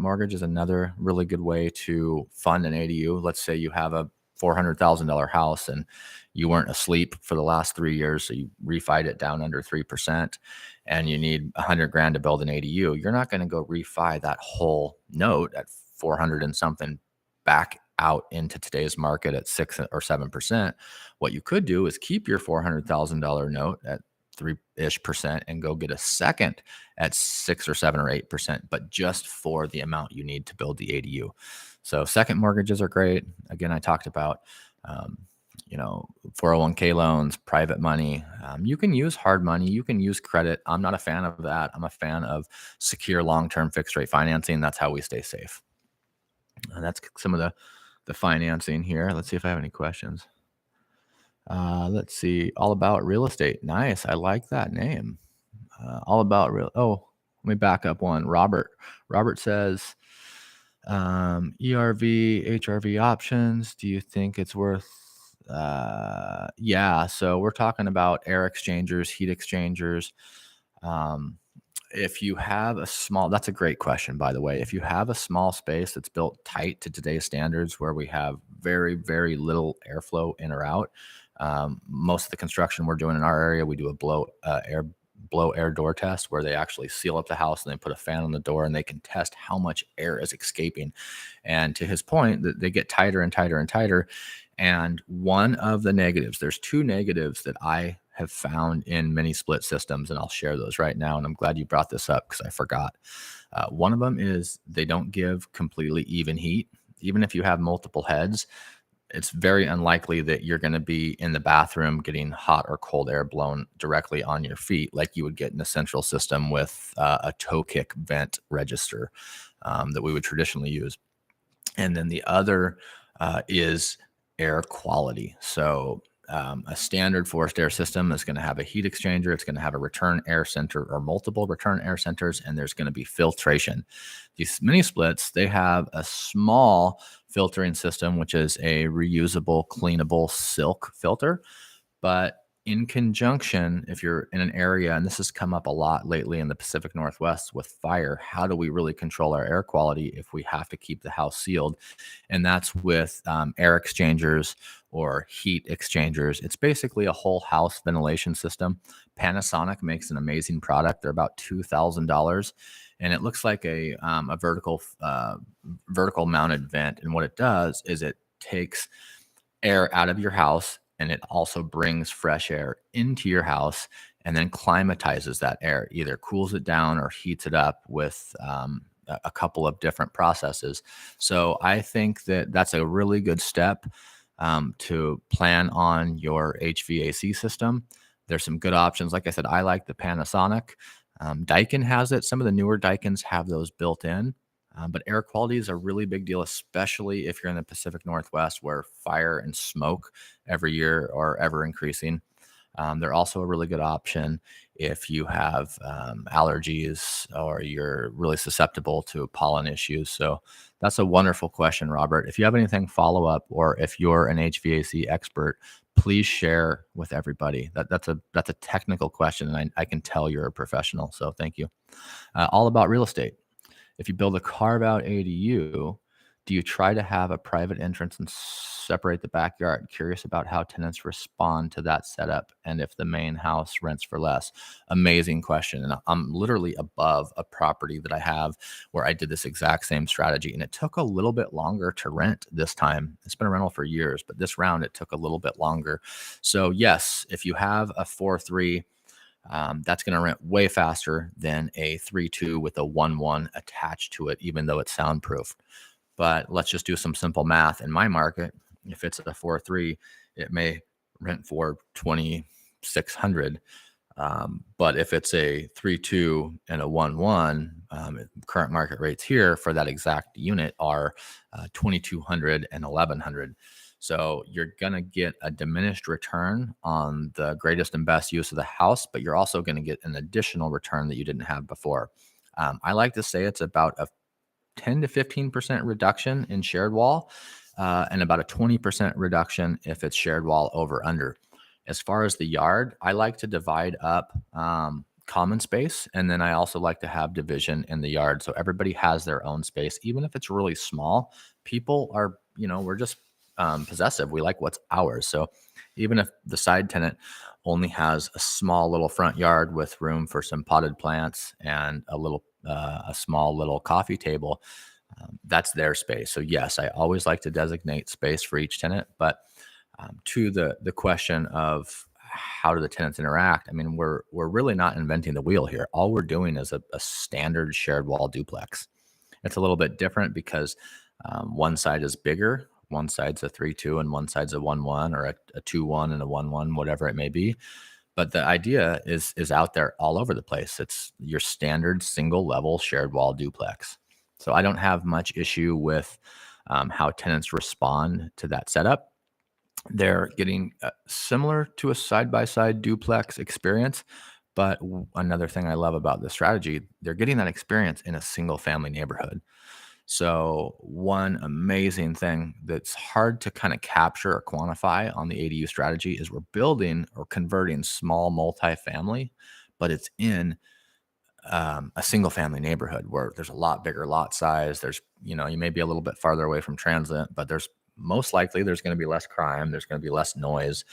mortgage is another really good way to fund an ADU. Let's say you have a $400,000 house and you weren't asleep for the last 3 years, so you refied it down under 3%, and you need 100 grand to build an ADU, you're not going to go refi that whole note at 400 and something back out into today's market at 6 or 7%. What you could do is keep your $400,000 note at 3-ish% and go get a second at 6 or 7 or 8%, but just for the amount you need to build the ADU. So second mortgages are great. Again, I talked about, um, 401k loans, private money. You can use hard money. You can use credit. I'm not a fan of that. I'm a fan of secure long-term fixed rate financing. That's how we stay safe. And that's some of the financing here. Let's see if I have any questions. Let's see. All About Real Estate. Nice. I like that name. All About Real. Oh, let me back up one. Robert says, ERV, HRV options. Do you think it's worth? Yeah. So we're talking about air exchangers, heat exchangers. If you have a small, that's a great question, by the way. If you have a small space that's built tight to today's standards, where we have very, very little airflow in or out, most of the construction we're doing in our area, we do a blow air door test where they actually seal up the house and they put a fan on the door and they can test how much air is escaping. And to his point, that they get tighter and tighter and tighter. And one of the negatives, there's two negatives that I have found in mini split systems, and I'll share those right now. And I'm glad you brought this up because I forgot. One of them is they don't give completely even heat. Even if you have multiple heads, it's very unlikely that you're going to be in the bathroom getting hot or cold air blown directly on your feet like you would get in a central system with a toe kick vent register that we would traditionally use. And then the other is air quality. So a standard forced air system is going to have a heat exchanger. It's going to have a return air center or multiple return air centers, and there's going to be filtration. These mini splits, they have a small filtering system, which is a reusable, cleanable silk filter. But in conjunction, if you're in an area, and this has come up a lot lately in the Pacific Northwest with fire, how do we really control our air quality if we have to keep the house sealed? And that's with air exchangers or heat exchangers. It's basically a whole house ventilation system. Panasonic makes an amazing product. They're about $2,000, and it looks like a vertical mounted vent. And what it does is it takes air out of your house, and it also brings fresh air into your house and then climatizes that air, either cools it down or heats it up with a couple of different processes. So I think that that's a really good step to plan on your HVAC system. There's some good options. Like I said, I like the Panasonic. Daikin has it. Some of the newer Daikins have those built in. But air quality is a really big deal, especially if you're in the Pacific Northwest where fire and smoke every year are ever increasing. They're also a really good option if you have allergies or you're really susceptible to pollen issues. So that's a wonderful question, Robert. If you have anything follow up, or if you're an HVAC expert, please share with everybody. That's a technical question, and I can tell you're a professional. So thank you. All About Real Estate. If you build a carve out ADU, do you try to have a private entrance and separate the backyard? Curious about how tenants respond to that setup and if the main house rents for less. Amazing question. And I'm literally above a property that I have where I did this exact same strategy, and it took a little bit longer to rent this time. It's been a rental for years, but this round it took a little bit longer. So yes, if you have a 4-3, that's going to rent way faster than a 3-2 with a 1-1 attached to it, even though it's soundproof. But let's just do some simple math. In my market, if it's a 4-3, it may rent for $2,600. But if it's a 3-2 and a 1-1, current market rates here for that exact unit are $2,200 and $1,100. So you're going to get a diminished return on the greatest and best use of the house, but you're also going to get an additional return that you didn't have before. I like to say it's about a 10 to 15% reduction in shared wall and about a 20% reduction if it's shared wall over under. As far as the yard, I like to divide up common space, and then I also like to have division in the yard. So everybody has their own space, even if it's really small. People are, we're just possessive. We like what's ours. So even if the side tenant only has a small little front yard with room for some potted plants and a small little coffee table, that's their space. So yes, I always like to designate space for each tenant. But to the question of how do the tenants interact, I mean, we're really not inventing the wheel here. All we're doing is a standard shared wall duplex. It's a little bit different because one side is bigger, one side's a 3-2, and one side's a 1-1, or a 2-1 and a 1-1, whatever it may be. But the idea is out there all over the place. It's your standard single level shared wall duplex. So I don't have much issue with how tenants respond to that setup. They're getting similar to a side by side duplex experience. But another thing I love about this strategy, they're getting that experience in a single family neighborhood. So one amazing thing that's hard to kind of capture or quantify on the ADU strategy is we're building or converting small multifamily, but it's in a single family neighborhood where there's a lot bigger lot size. You may be a little bit farther away from transit, but there's most likely there's going to be less crime. There's going to be less noise.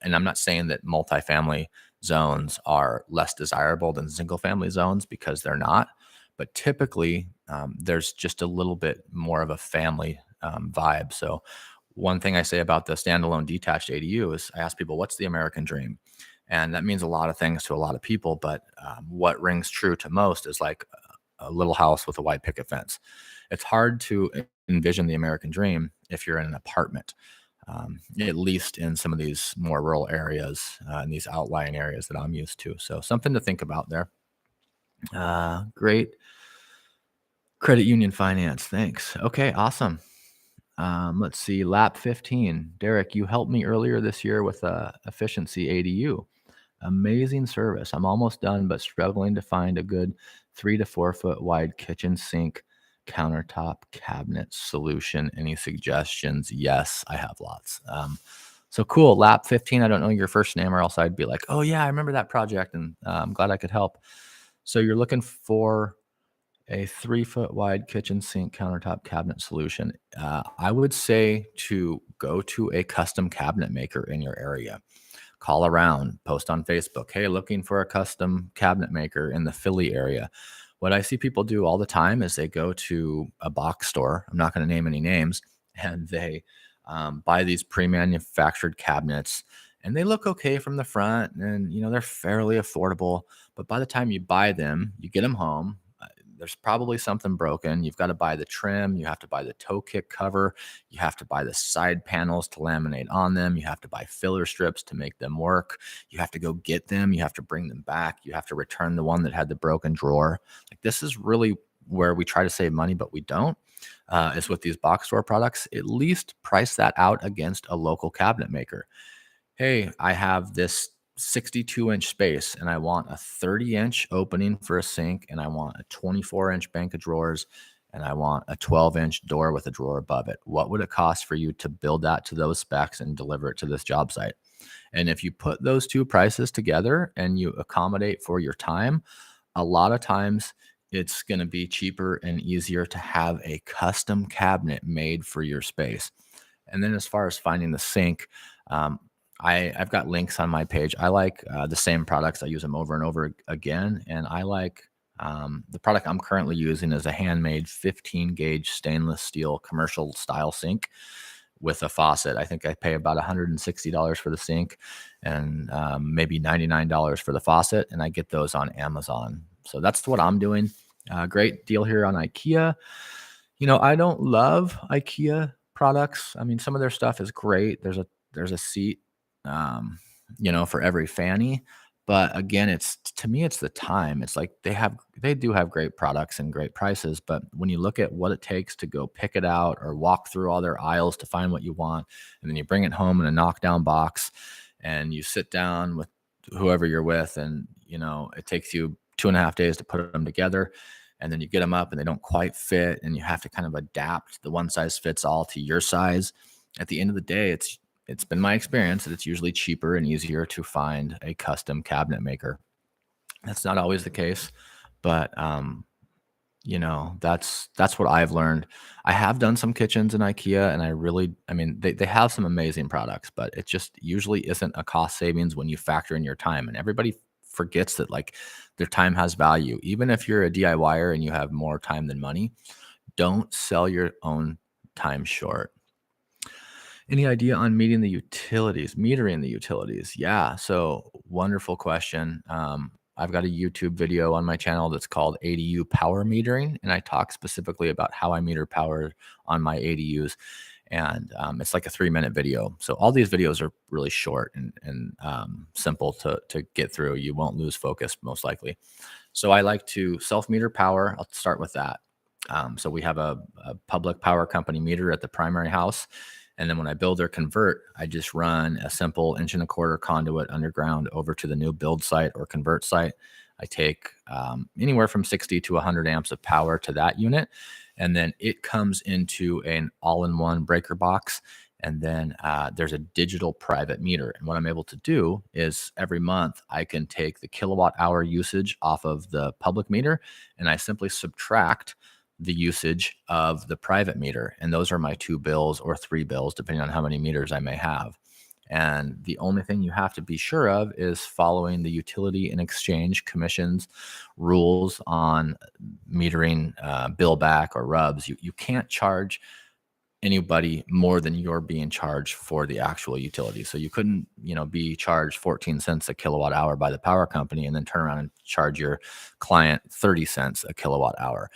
And I'm not saying that multifamily zones are less desirable than single family zones, because they're not. But typically, there's just a little bit more of a family vibe. So, one thing I say about the standalone detached ADU is I ask people, what's the American dream? And that means a lot of things to a lot of people. But what rings true to most is like a little house with a white picket fence. It's hard to envision the American dream if you're in an apartment, at least in some of these more rural areas and these outlying areas that I'm used to. So something to think about there. Great. Credit union finance. Thanks. Okay, awesome. Let's see. Lap 15. Derek, you helped me earlier this year with a efficiency ADU. Amazing service. I'm almost done, but struggling to find a good 3 to 4 foot wide kitchen sink countertop cabinet solution. Any suggestions? Yes, I have lots. So cool. Lap 15. I don't know your first name, or else I'd be like, oh, yeah, I remember that project, and I'm glad I could help. So you're looking for a 3 foot wide kitchen sink countertop cabinet solution. I would say to go to a custom cabinet maker in your area. Call around, post on Facebook. Hey, looking for a custom cabinet maker in the Philly area. What I see people do all the time is they go to a box store. I'm not going to name any names, and they buy these pre-manufactured cabinets, and they look okay from the front, and they're fairly affordable. But by the time you buy them, you get them home. There's probably something broken. You've got to buy the trim. You have to buy the toe kick cover. You have to buy the side panels to laminate on them. You have to buy filler strips to make them work. You have to go get them. You have to bring them back. You have to return the one that had the broken drawer. Like, this is really where we try to save money, but we don't. Is with these box store products. At least price that out against a local cabinet maker. Hey, I have this 62-inch space and I want a 30-inch opening for a sink, and I want a 24-inch bank of drawers, and I want a 12-inch door with a drawer above it. What would it cost for you to build that to those specs and deliver it to this job site? And if you put those two prices together and you accommodate for your time, a lot of times it's going to be cheaper and easier to have a custom cabinet made for your space. And then as far as finding the sink, um, I've got links on my page. I like the same products. I use them over and over again. And I like the product I'm currently using is a handmade 15 gauge stainless steel commercial style sink with a faucet. I think I pay about $160 for the sink, and maybe $99 for the faucet. And I get those on Amazon. So that's what I'm doing. Great deal here on IKEA. I don't love IKEA products. I mean, some of their stuff is great. There's a seat, um, for every fanny. But again, to me, it's the time. It's like they do have great products and great prices. But when you look at what it takes to go pick it out or walk through all their aisles to find what you want, and then you bring it home in a knockdown box, and you sit down with whoever you're with, and it takes you 2.5 days to put them together, and then you get them up and they don't quite fit, and you have to kind of adapt the one size fits all to your size. At the end of the day, it's been my experience that it's usually cheaper and easier to find a custom cabinet maker. That's not always the case, but That's what I've learned. I have done some kitchens in IKEA, and I mean, they have some amazing products, but it just usually isn't a cost savings when you factor in your time. And everybody forgets that like their time has value. Even if you're a DIYer and you have more time than money, don't sell your own time short. Any idea on metering the utilities? Yeah, so wonderful question. I've got a YouTube video on my channel that's called ADU power metering, and I talk specifically about how I meter power on my ADUs. And it's like a 3-minute video. So all these videos are really short and simple to get through. You won't lose focus most likely. So I like to self meter power. I'll start with that. So we have a public power company meter at the primary house. And then when I build or convert, I just run a simple 1.25 inch conduit underground over to the new build site or convert site. I take anywhere from 60 to 100 amps of power to that unit. And then it comes into an all-in-one breaker box. And then there's a digital private meter. And what I'm able to do is every month I can take the kilowatt hour usage off of the public meter, and I simply subtract the usage of the private meter. And those are my 2 bills or 3 bills, depending on how many meters I may have. And the only thing you have to be sure of is following the Utility and Exchange Commission's rules on metering bill back or rubs. You can't charge anybody more than you're being charged for the actual utility. So you couldn't, be charged 14 cents a kilowatt hour by the power company and then turn around and charge your client 30 cents a kilowatt hour.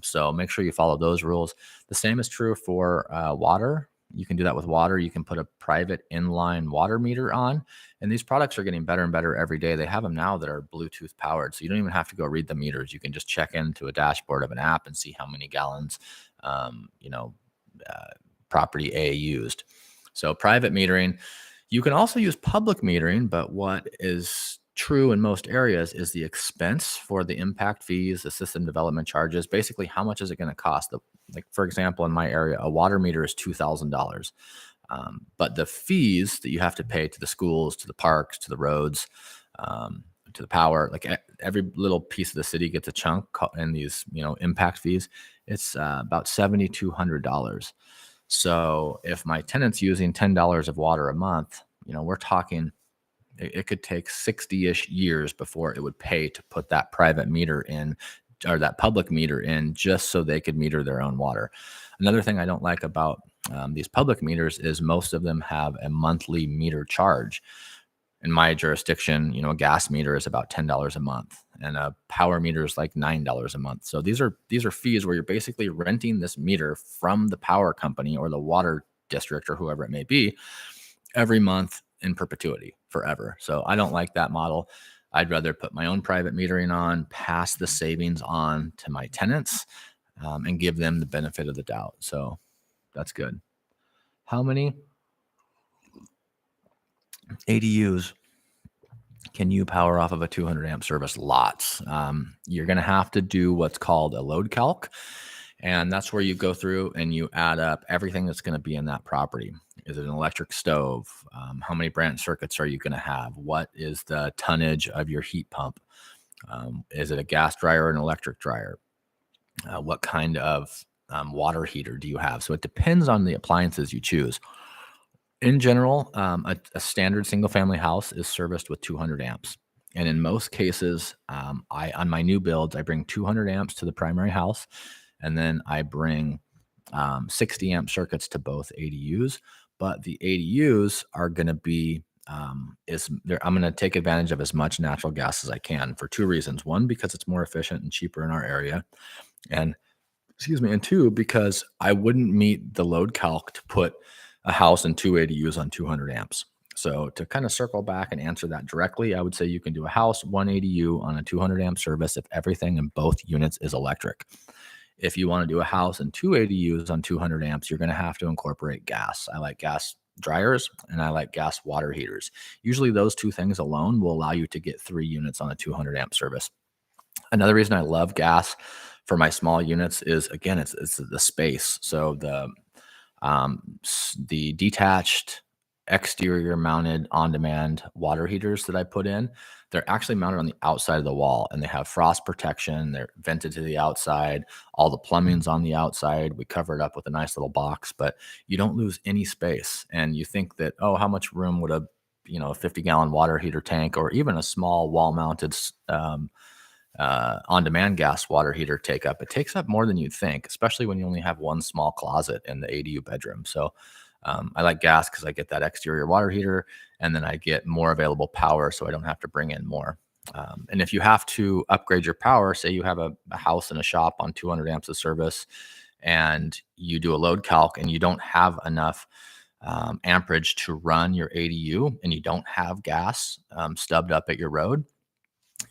So make sure you follow those rules. The same is true for water. You can do that with water. You can put a private inline water meter on, and these products are getting better and better every day. They have them now that are Bluetooth powered, so you don't even have to go read the meters. You can just check into a dashboard of an app and see how many gallons, um, you know, property A used. So private metering. You can also use public metering, but what is true in most areas is the expense for the impact fees, the system development charges. Basically, how much is it going to cost? Like, for example, in my area, a water meter is $2,000. But the fees that you have to pay to the schools, to the parks, to the roads, to the power, like every little piece of the city gets a chunk in these, impact fees. It's about $7,200. So if my tenant's using $10 of water a month, we're talking it could take 60-ish years before it would pay to put that private meter in or that public meter in just so they could meter their own water. Another thing I don't like about these public meters is most of them have a monthly meter charge. In my jurisdiction, a gas meter is about $10 a month and a power meter is like $9 a month. So these are fees where you're basically renting this meter from the power company or the water district or whoever it may be every month in perpetuity forever. So I don't like that model. I'd rather put my own private metering on, pass the savings on to my tenants, and give them the benefit of the doubt. So that's good. How many ADUs can you power off of a 200 amp service? Lots. You're going to have to do what's called a load calc. And that's where you go through and you add up everything that's going to be in that property. Is it an electric stove? How many branch circuits are you going to have? What is the tonnage of your heat pump? Is it a gas dryer or an electric dryer? What kind of water heater do you have? So it depends on the appliances you choose. In general, a standard single family house is serviced with 200 amps. And in most cases, on my new builds, I bring 200 amps to the primary house. And then I bring 60 amp circuits to both ADUs. But the ADUs are going to be, I'm going to take advantage of as much natural gas as I can for 2 reasons. One, because it's more efficient and cheaper in our area. And and 2, because I wouldn't meet the load calc to put a house and 2 ADUs on 200 amps. So to kind of circle back and answer that directly, I would say you can do a house, 1 ADU on a 200 amp service if everything in both units is electric. If you want to do a house and 2 ADUs on 200 amps, you're going to have to incorporate gas. I like gas dryers and I like gas water heaters. Usually those 2 things alone will allow you to get 3 units on a 200 amp service. Another reason I love gas for my small units is, again, it's the space. So the detached exterior mounted on-demand water heaters that I put in. They're actually mounted on the outside of the wall, and they have frost protection. They're vented to the outside. All the plumbing's on the outside. We cover it up with a nice little box, but you don't lose any space. And you think that, oh, how much room would a 50-gallon water heater tank or even a small wall-mounted on-demand gas water heater take up? It takes up more than you'd think, especially when you only have one small closet in the ADU bedroom. So I like gas because I get that exterior water heater, and then I get more available power, so I don't have to bring in more. And if you have to upgrade your power, say you have a house and a shop on 200 amps of service, and you do a load calc and you don't have enough amperage to run your ADU, and you don't have gas stubbed up at your road,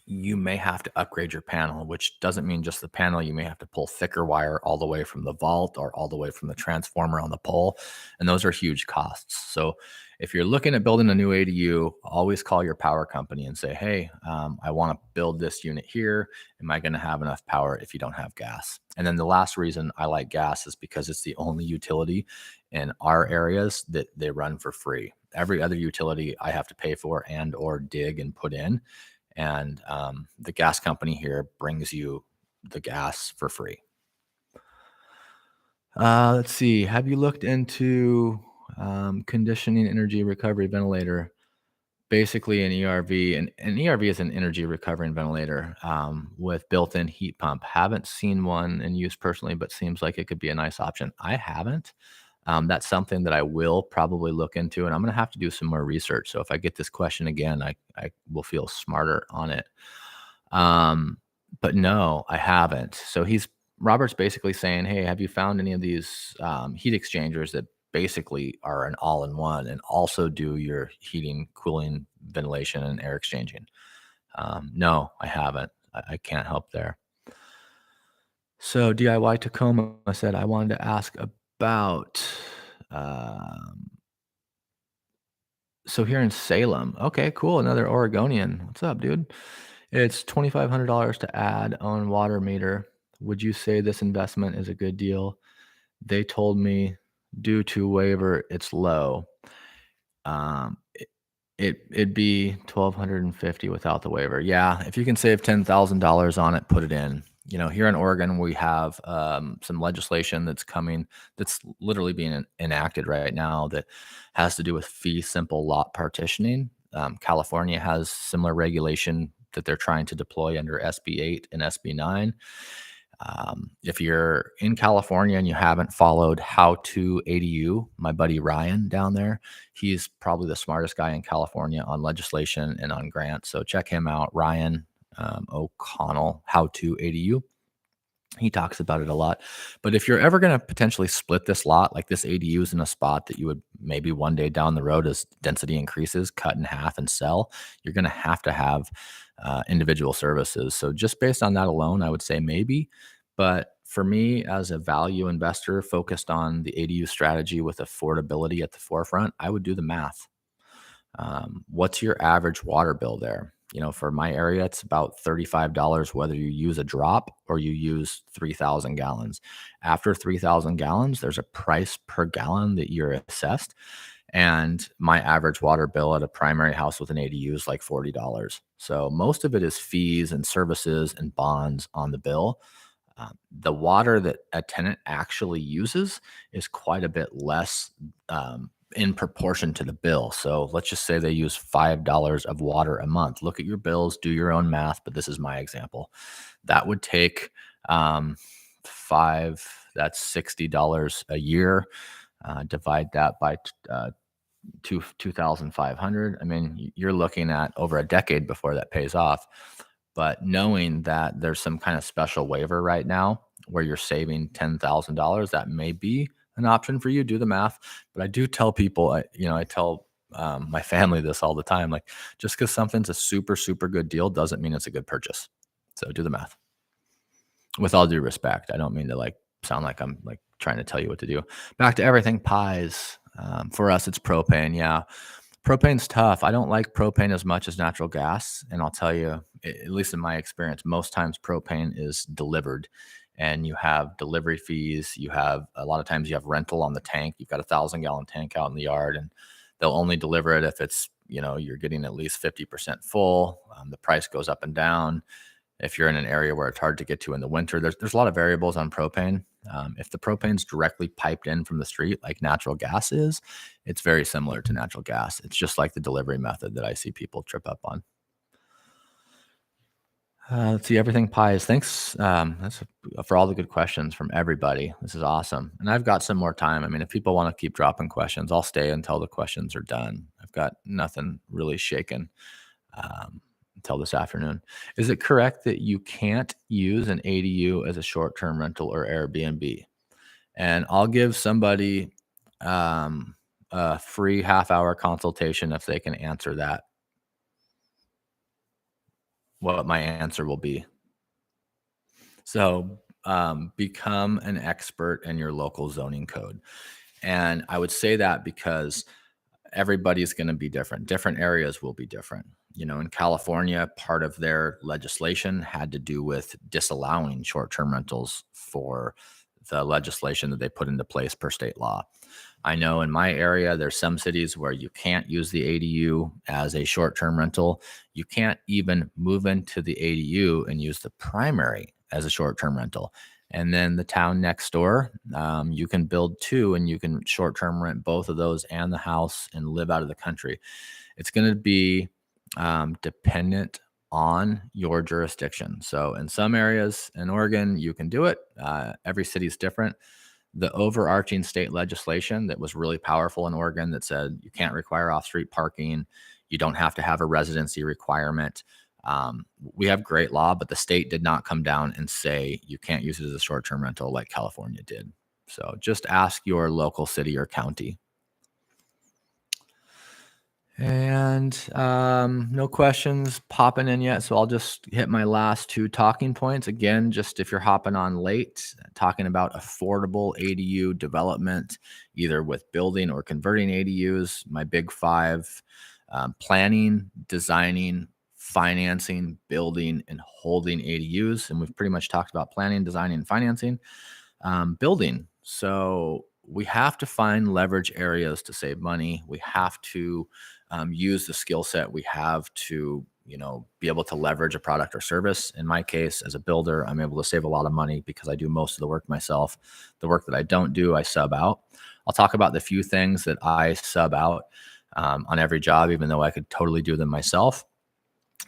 you may have to upgrade your panel, which doesn't mean just the panel. You may have to pull thicker wire all the way from the vault or all the way from the transformer on the pole. And those are huge costs. So if you're looking at building a new ADU, always call your power company and say, hey, I want to build this unit here. Am I going to have enough power if you don't have gas? And then the last reason I like gas is because it's the only utility in our areas that they run for free. Every other utility I have to pay for and or dig and put in. And the gas company here brings you the gas for free. Let's see. Have you looked into conditioning energy recovery ventilator? Basically, an ERV. An ERV is an energy recovery ventilator with built-in heat pump. Haven't seen one in use personally, but seems like it could be a nice option. I haven't. That's something that I will probably look into, and I'm going to have to do some more research. So if I get this question again, I will feel smarter on it. But no, I haven't. So Robert's basically saying, hey, have you found any of these heat exchangers that basically are an all-in-one and also do your heating, cooling, ventilation, and air exchanging? No, I haven't. I can't help there. So DIY Tacoma said, I wanted to ask about, um, so here in Salem. Okay, cool. Another Oregonian. What's up, dude? It's $2,500 to add on water meter. Would you say this investment is a good deal? They told me due to waiver, it's low. Um, it'd be 1,250 without the waiver. Yeah, if you can save $10,000 on it, put it in. Here in Oregon, we have some legislation that's coming, that's literally being enacted right now, that has to do with fee simple lot partitioning. California has similar regulation that they're trying to deploy under SB 8 and SB 9. If you're in California and you haven't followed How to ADU, my buddy Ryan down there, he's probably the smartest guy in California on legislation and on grants. So check him out, Ryan O'Connell, How to ADU. He talks about it a lot. But if you're ever going to potentially split this lot, like this ADU is in a spot that you would maybe one day down the road as density increases, cut in half and sell, you're going to have individual services. So just based on that alone, I would say maybe. But for me, as a value investor focused on the ADU strategy with affordability at the forefront, I would do the math. What's your average water bill there? For my area, it's about $35, whether you use a drop or you use 3,000 gallons. After 3,000 gallons, there's a price per gallon that you're assessed. And my average water bill at a primary house with an ADU is like $40. So most of it is fees and services and bonds on the bill. The water that a tenant actually uses is quite a bit less in proportion to the bill. So let's just say they use $5 of water a month. Look at your bills, do your own math, but this is my example. That would take that's $60 a year. Divide that by 2,500. I mean, you're looking at over a decade before that pays off. But knowing that there's some kind of special waiver right now where you're saving $10,000, that may be an option for you. Do the math. But I do tell people, I tell my family this all the time, like, just because something's a super, super good deal doesn't mean it's a good purchase. So do the math. With all due respect, I don't mean to sound like I'm trying to tell you what to do. Back to everything pies. For us, it's propane. Yeah. Propane's tough. I don't like propane as much as natural gas. And I'll tell you, at least in my experience, most times propane is delivered and you have delivery fees. A lot of times you have rental on the tank. You've got a 1,000-gallon tank out in the yard, and They'll only deliver it if it's, you're getting at least 50% full. The price goes up and down. If you're in an area where it's hard to get to in the winter, there's a lot of variables on propane. If the propane's directly piped in from the street, like natural gas is, it's very similar to natural gas. It's just like the delivery method that I see people trip up on. Let's see, everything pies. Thanks. For all the good questions from everybody. This is awesome, and I've got some more time. I mean, if people want to keep dropping questions, I'll stay until the questions are done. I've got nothing really shaken until this afternoon. Is it correct that you can't use an ADU as a short-term rental or Airbnb? And I'll give somebody a free half-hour consultation if they can answer that. What my answer will be. So, become an expert in your local zoning code. And I would say that because everybody's going to be different. Different areas will be different. In California, part of their legislation had to do with disallowing short term rentals for the legislation that they put into place per state law. I know in my area, there's some cities where you can't use the ADU as a short term rental. You can't even move into the ADU and use the primary as a short term rental. And then the town next door, you can build two and you can short term rent both of those and the house and live out of the country. It's going to be dependent on your jurisdiction. So in some areas in Oregon, you can do it. Every city is different. The overarching state legislation that was really powerful in Oregon that said you can't require off-street parking, you don't have to have a residency requirement. We have great law, but the state did not come down and say you can't use it as a short-term rental like California did. So just ask your local city or county. And no questions popping in yet. So I'll just hit my last two talking points. Again, just if you're hopping on late, talking about affordable ADU development, either with building or converting ADUs, my big five: planning, designing, financing, building, and holding ADUs. And we've pretty much talked about planning, designing, and financing. Building. So we have to find leverage areas to save money. We have to use the skill set we have to, be able to leverage a product or service. In my case, as a builder, I'm able to save a lot of money because I do most of the work myself. The work that I don't do, I sub out. I'll talk about the few things that I sub out on every job, even though I could totally do them myself.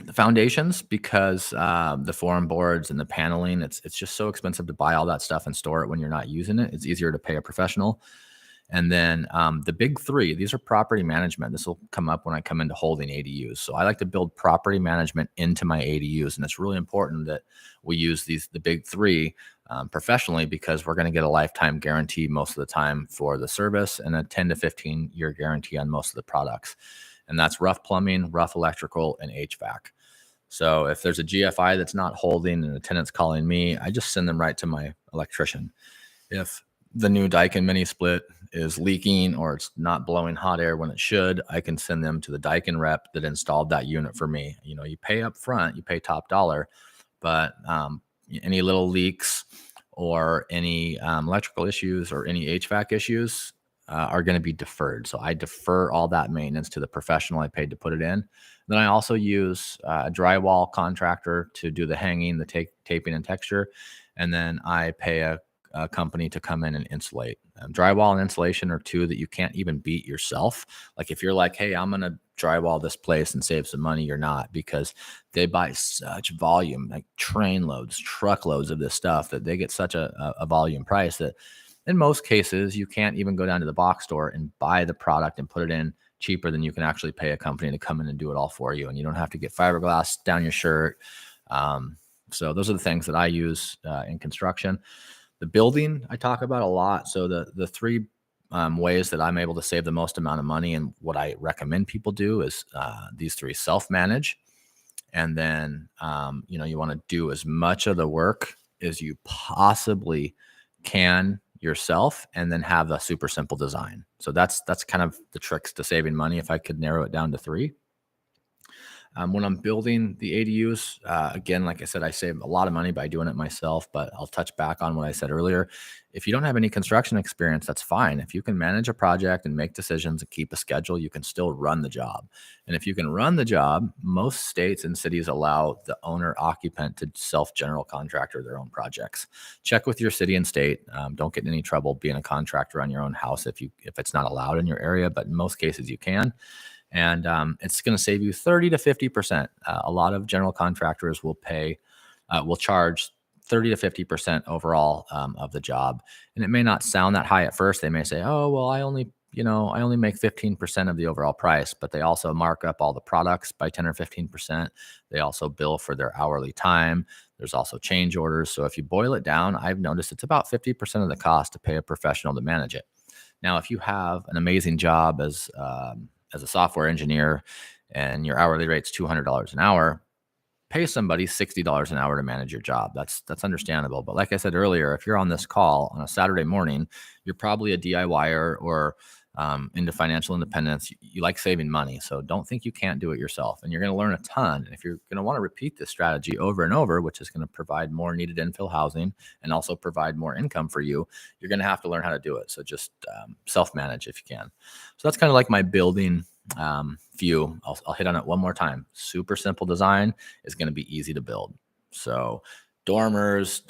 The foundations, because the forum boards and the paneling, it's just so expensive to buy all that stuff and store it when you're not using it. It's easier to pay a professional. And then the big three, these are property management. This will come up when I come into holding ADUs. So I like to build property management into my ADUs. And it's really important that we use the big three professionally, because we're going to get a lifetime guarantee most of the time for the service and a 10 to 15 year guarantee on most of the products. And that's rough plumbing, rough electrical, and HVAC. So if there's a GFI that's not holding and the tenant's calling me, I just send them right to my electrician. If the new Daikin mini split is leaking or it's not blowing hot air when it should, I can send them to the Daikin rep that installed that unit for me. You pay up front, you pay top dollar, but any little leaks or any electrical issues or any HVAC issues are going to be deferred. So I defer all that maintenance to the professional I paid to put it in. Then I also use a drywall contractor to do the hanging, the taping and texture. And then I pay a company to come in and insulate. Drywall and insulation are two that you can't even beat yourself. Like if you're like, hey, I'm going to drywall this place and save some money, you're not, because they buy such volume, like train loads, truckloads of this stuff, that they get such a volume price that in most cases, you can't even go down to the box store and buy the product and put it in cheaper than you can actually pay a company to come in and do it all for you. And you don't have to get fiberglass down your shirt. So those are the things that I use in construction. The building I talk about a lot. So the three ways that I'm able to save the most amount of money and what I recommend people do is these three: self-manage. And then, you want to do as much of the work as you possibly can yourself, and then have a super simple design. So that's kind of the tricks to saving money, if I could narrow it down to three. When I'm building the ADUs, again, like I said, I save a lot of money by doing it myself, but I'll touch back on what I said earlier. If you don't have any construction experience, that's fine. If you can manage a project and make decisions and keep a schedule, you can still run the job. And if you can run the job, most states and cities allow the owner occupant to self general contractor their own projects. Check with your city and state. Don't get in any trouble being a contractor on your own house if it's not allowed in your area, but in most cases you can. And it's going to save you 30 to 50%. A lot of general contractors will charge 30 to 50% overall of the job. And it may not sound that high at first. They may say, oh, well, I only make 15% of the overall price, but they also mark up all the products by 10 or 15%. They also bill for their hourly time. There's also change orders. So if you boil it down, I've noticed it's about 50% of the cost to pay a professional to manage it. Now, if you have an amazing job as a software engineer and your hourly rate's $200 an hour, pay somebody $60 an hour to manage your job. That's understandable. But like I said earlier, if you're on this call on a Saturday morning, you're probably a DIYer or into financial independence. You like saving money. So don't think you can't do it yourself. And you're going to learn a ton. And if you're going to want to repeat this strategy over and over, which is going to provide more needed infill housing and also provide more income for you, you're going to have to learn how to do it. So just self-manage if you can. So that's kind of like my building view. I'll hit on it one more time. Super simple design is going to be easy to build. So dormers,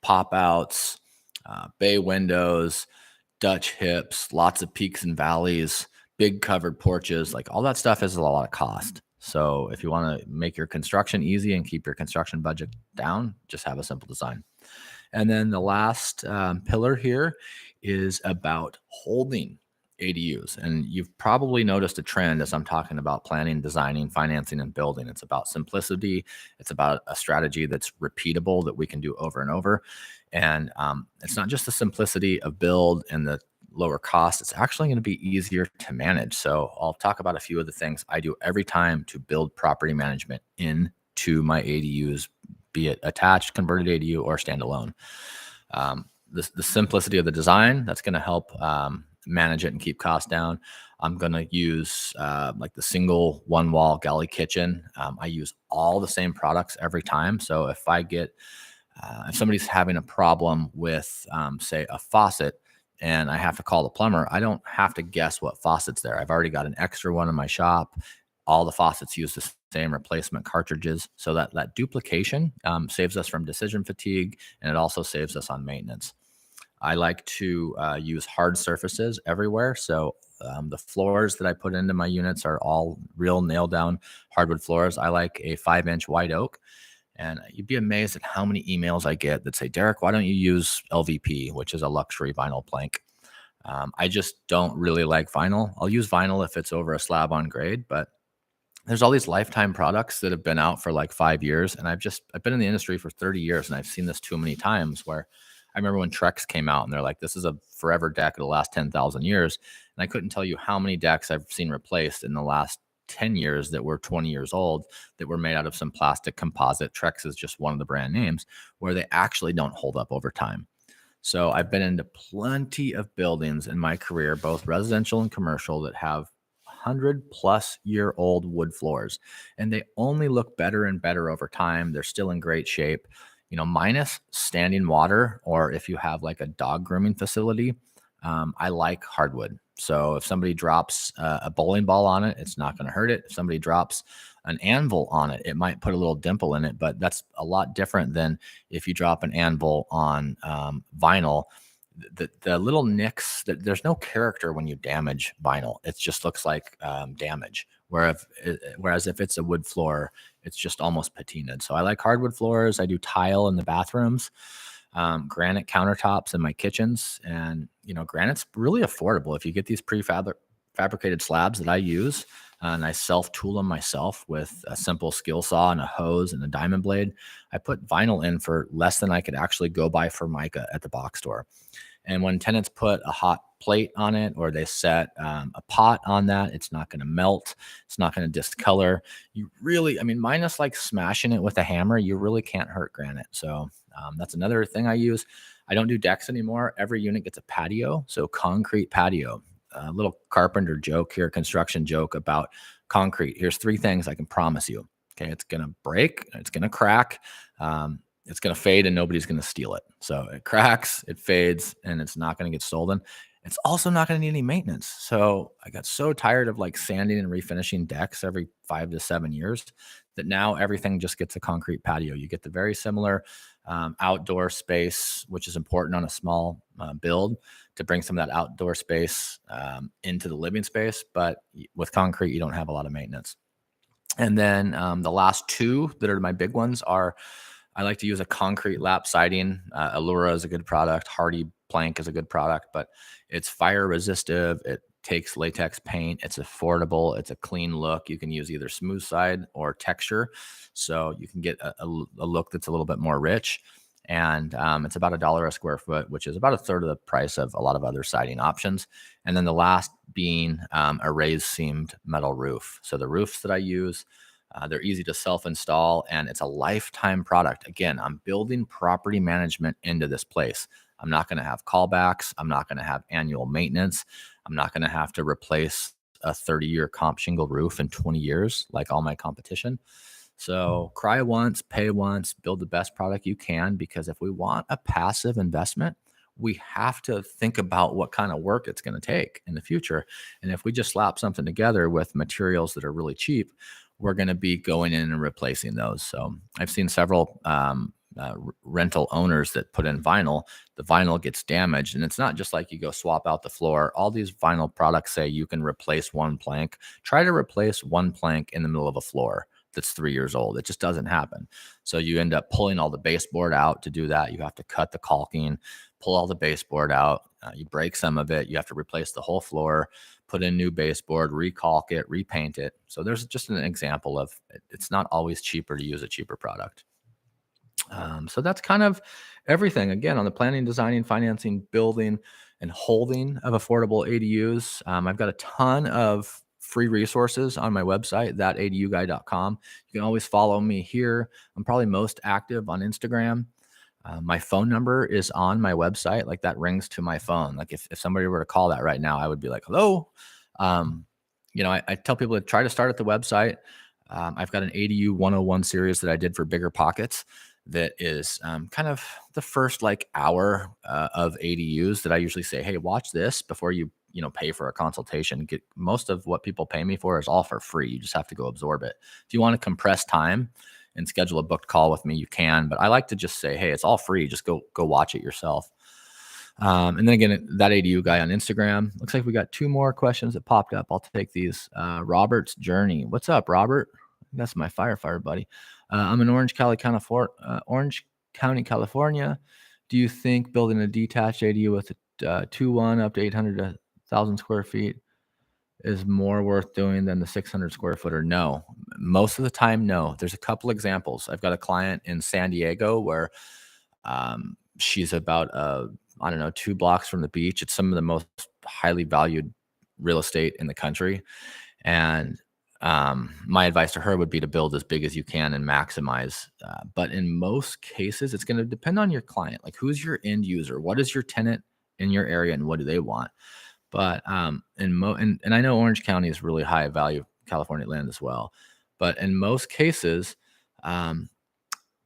pop outs, bay windows, Dutch hips, lots of peaks and valleys, big covered porches, like all that stuff is a lot of cost. So if you want to make your construction easy and keep your construction budget down, just have a simple design. And then the last pillar here is about holding ADUs. And you've probably noticed a trend as I'm talking about planning, designing, financing, and building. It's about simplicity. It's about a strategy that's repeatable that we can do over and over. And it's not just the simplicity of build and the lower cost. It's actually going to be easier to manage. So I'll talk about a few of the things I do every time to build property management into my ADUs, be it attached, converted ADU, or standalone. The simplicity of the design, that's going to help manage it and keep costs down. I'm going to use like the single one wall galley kitchen. I use all the same products every time. So if if somebody's having a problem with, say, a faucet and I have to call the plumber, I don't have to guess what faucet's there. I've already got an extra one in my shop. All the faucets use the same replacement cartridges. So that duplication saves us from decision fatigue, and it also saves us on maintenance. I like to use hard surfaces everywhere. So the floors that I put into my units are all real nail down hardwood floors. I like a 5-inch white oak. And you'd be amazed at how many emails I get that say, Derek, why don't you use LVP, which is a luxury vinyl plank? I just don't really like vinyl. I'll use vinyl if it's over a slab on grade, but there's all these lifetime products that have been out for like 5 years. And I've been in the industry for 30 years and I've seen this too many times where I remember when Trex came out and they're like, this is a forever deck of the last 10,000 years. And I couldn't tell you how many decks I've seen replaced in the last 10 years that were 20 years old that were made out of some plastic composite. Trex is just one of the brand names where they actually don't hold up over time. So I've been into plenty of buildings in my career, both residential and commercial, that have 100-plus-year-old wood floors, and they only look better and better over time. They're still in great shape, minus standing water, or if you have like a dog grooming facility. I like hardwood. So if somebody drops a bowling ball on it, it's not going to hurt it. If somebody drops an anvil on it, it might put a little dimple in it, but that's a lot different than if you drop an anvil on vinyl. The little nicks, there's no character when you damage vinyl. It just looks like damage. Whereas if it's a wood floor, it's just almost patinaed. So I like hardwood floors. I do tile in the bathrooms. Granite countertops in my kitchens, and granite's really affordable if you get these prefabricated slabs that I use, and I self-tool them myself with a simple skill saw and a hose and a diamond blade. I put vinyl in for less than I could actually go buy Formica at the box store. And when tenants put a hot plate on it or they set a pot on that, it's not going to melt. It's not going to discolor. Minus like smashing it with a hammer, you really can't hurt granite. So that's another thing I use. I don't do decks anymore. Every unit gets a patio. So concrete patio. a little carpenter joke here, construction joke about concrete. Here's three things I can promise you. Okay, it's gonna break, it's gonna crack, it's gonna fade, and nobody's gonna steal it. So it cracks, it fades, and it's not gonna get stolen. It's also not gonna need any maintenance. So I got so tired of like sanding and refinishing decks every 5 to 7 years that now everything just gets a concrete patio. You get the very similar outdoor space, which is important on a small build to bring some of that outdoor space into the living space. But with concrete, you don't have a lot of maintenance. And then the last two that are my big ones are I like to use a concrete lap siding. Allura is a good product. Hardy Plank is a good product, but it's fire resistive. It takes latex paint. It's affordable. It's a clean look. You can use either smooth side or texture. So you can get a look that's a little bit more rich. And it's about $1 a square foot, which is about a third of the price of a lot of other siding options. And then the last being a raised seamed metal roof. So the roofs that I use, they're easy to self-install, and it's a lifetime product. Again, I'm building property management into this place. I'm not going to have callbacks. I'm not going to have annual maintenance. I'm not going to have to replace a 30-year comp shingle roof in 20 years like all my competition. So cry once, pay once, build the best product you can, because if we want a passive investment, we have to think about what kind of work it's going to take in the future. And if we just slap something together with materials that are really cheap, we're going to be going in and replacing those. So I've seen several rental owners that put in vinyl. The vinyl gets damaged, and it's not just like you go swap out the floor. All these vinyl products say you can replace one plank. Try to replace one plank in the middle of a floor that's 3 years old. It just doesn't happen. So you end up pulling all the baseboard out to do that. You have to cut the caulking, pull all the baseboard out. You break some of it. You have to replace the whole floor, put in new baseboard, recalk it, repaint it. So there's just an example of it's not always cheaper to use a cheaper product. So that's kind of everything. Again, on the planning, designing, financing, building, and holding of affordable ADUs. I've got a ton of free resources on my website, thataduguy.com. You can always follow me here. I'm probably most active on Instagram. My phone number is on my website. Like that rings to my phone. Like if somebody were to call that right now, I would be like, hello. I tell people to try to start at the website. I've got an ADU 101 series that I did for Bigger Pockets that is kind of the first like hour of ADUs that I usually say, hey, watch this before you pay for a consultation. Get most of what people pay me for is all for free. You just have to go absorb it. If you want to compress time and schedule a booked call with me, you can. But I like to just say, hey, it's all free. Just go watch it yourself. And then again, that ADU guy on Instagram. Looks like we got two more questions that popped up. I'll take these. Robert's Journey. What's up, Robert? That's my firefighter buddy. I'm in Orange County, California. Do you think building a detached ADU with a 2-1 up to 800 to 1,000 square feet is more worth doing than the 600 square footer? No. Most of the time, no. There's a couple examples. I've got a client in San Diego where she's about 2 blocks from the beach. It's some of the most highly valued real estate in the country. And my advice to her would be to build as big as you can and maximize. But in most cases, it's going to depend on your client. Like, who's your end user? What is your tenant in your area, and what do they want? But and I know Orange County is really high value California land as well. But in most cases,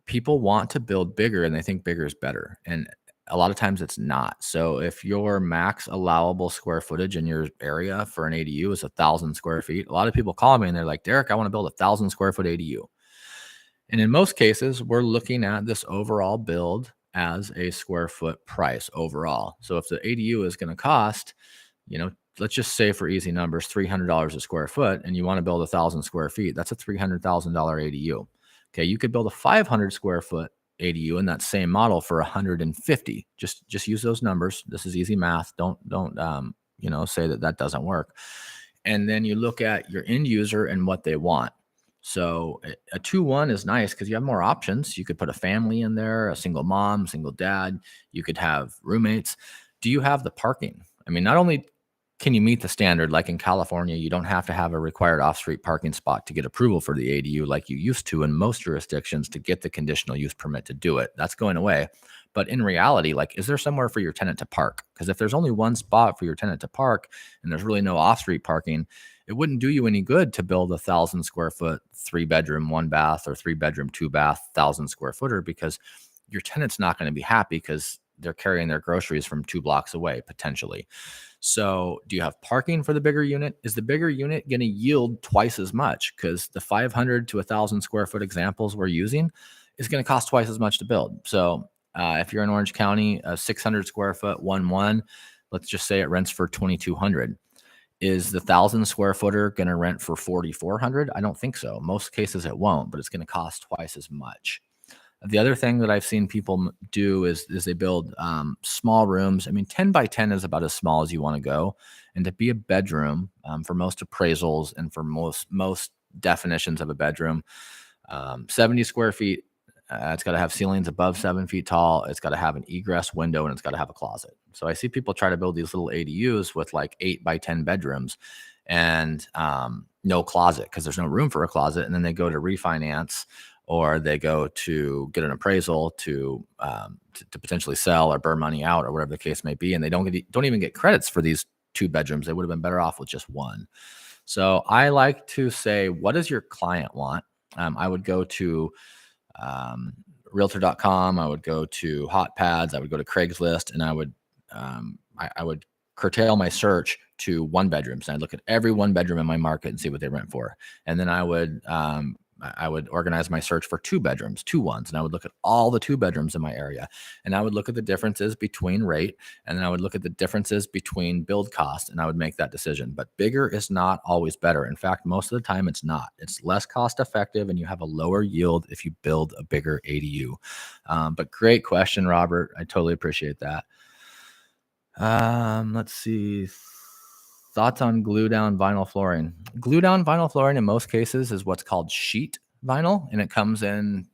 people want to build bigger, and they think bigger is better. And a lot of times it's not. So if your max allowable square footage in your area for an ADU is 1,000 square feet, a lot of people call me and they're like, Derek, I want to build 1,000 square foot ADU. And in most cases, we're looking at this overall build as a square foot price overall. So if the ADU is going to cost, let's just say for easy numbers, $300 a square foot, and you want to build 1,000 square feet, that's a $300,000 ADU. Okay. You could build a 500 square foot ADU in that same model for 150. Just use those numbers. This is easy math. Don't say that doesn't work. And then you look at your end user and what they want. So a 2-1 is nice because you have more options. You could put a family in there, a single mom, single dad. You could have roommates. Do you have the parking? I mean, not only can you meet the standard, like in California, you don't have to have a required off-street parking spot to get approval for the ADU like you used to in most jurisdictions to get the conditional use permit to do it. That's going away. But in reality, like, is there somewhere for your tenant to park? Because if there's only one spot for your tenant to park and there's really no off-street parking, it wouldn't do you any good to build 1,000 square foot, 3 bedroom, 1 bath, or 3 bedroom, 2 bath, 1,000 square footer, because your tenant's not going to be happy because they're carrying their groceries from 2 blocks away potentially. So, do you have parking for the bigger unit? Is the bigger unit going to yield twice as much? Because the 500 to 1,000 square foot examples we're using is going to cost twice as much to build. So, if you're in Orange County, a 600 square foot 1-1, let's just say it rents for 2,200. Is the 1,000 square footer going to rent for 4,400? I don't think so. Most cases it won't, but it's going to cost twice as much. The other thing that I've seen people do is they build small rooms. I mean, 10 by 10 is about as small as you want to go. And to be a bedroom, for most appraisals and for most definitions of a bedroom, 70 square feet, it's got to have ceilings above 7 feet tall. It's got to have an egress window, and it's got to have a closet. So I see people try to build these little ADUs with like 8 by 10 bedrooms and no closet because there's no room for a closet. And then they go to refinance, or they go to get an appraisal to potentially sell or burn money out or whatever the case may be, and they don't even get credits for these 2 bedrooms. They would have been better off with just one. So I like to say, what does your client want? I would go to Realtor.com. I would go to HotPads. I would go to Craigslist, and I would curtail my search to 1 bedrooms. And I'd look at every 1 bedroom in my market and see what they rent for, and then I would organize my search for 2 bedrooms, 2-1s, and I would look at all the 2 bedrooms in my area, and I would look at the differences between rate, and then I would look at the differences between build cost, and I would make that decision. But bigger is not always better. In fact, most of the time it's not. It's less cost effective, and you have a lower yield if you build a bigger ADU. But great question, Robert. I totally appreciate that. Let's see. Thoughts on glue down vinyl flooring? Glue down vinyl flooring in most cases is what's called sheet vinyl, and it comes in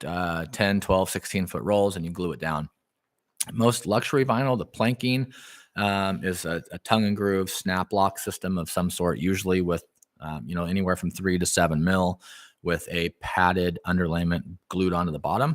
10, 12, 16-foot rolls, and you glue it down. Most luxury vinyl, the planking, is a tongue and groove snap lock system of some sort, usually with anywhere from 3 to 7 mil, with a padded underlayment glued onto the bottom.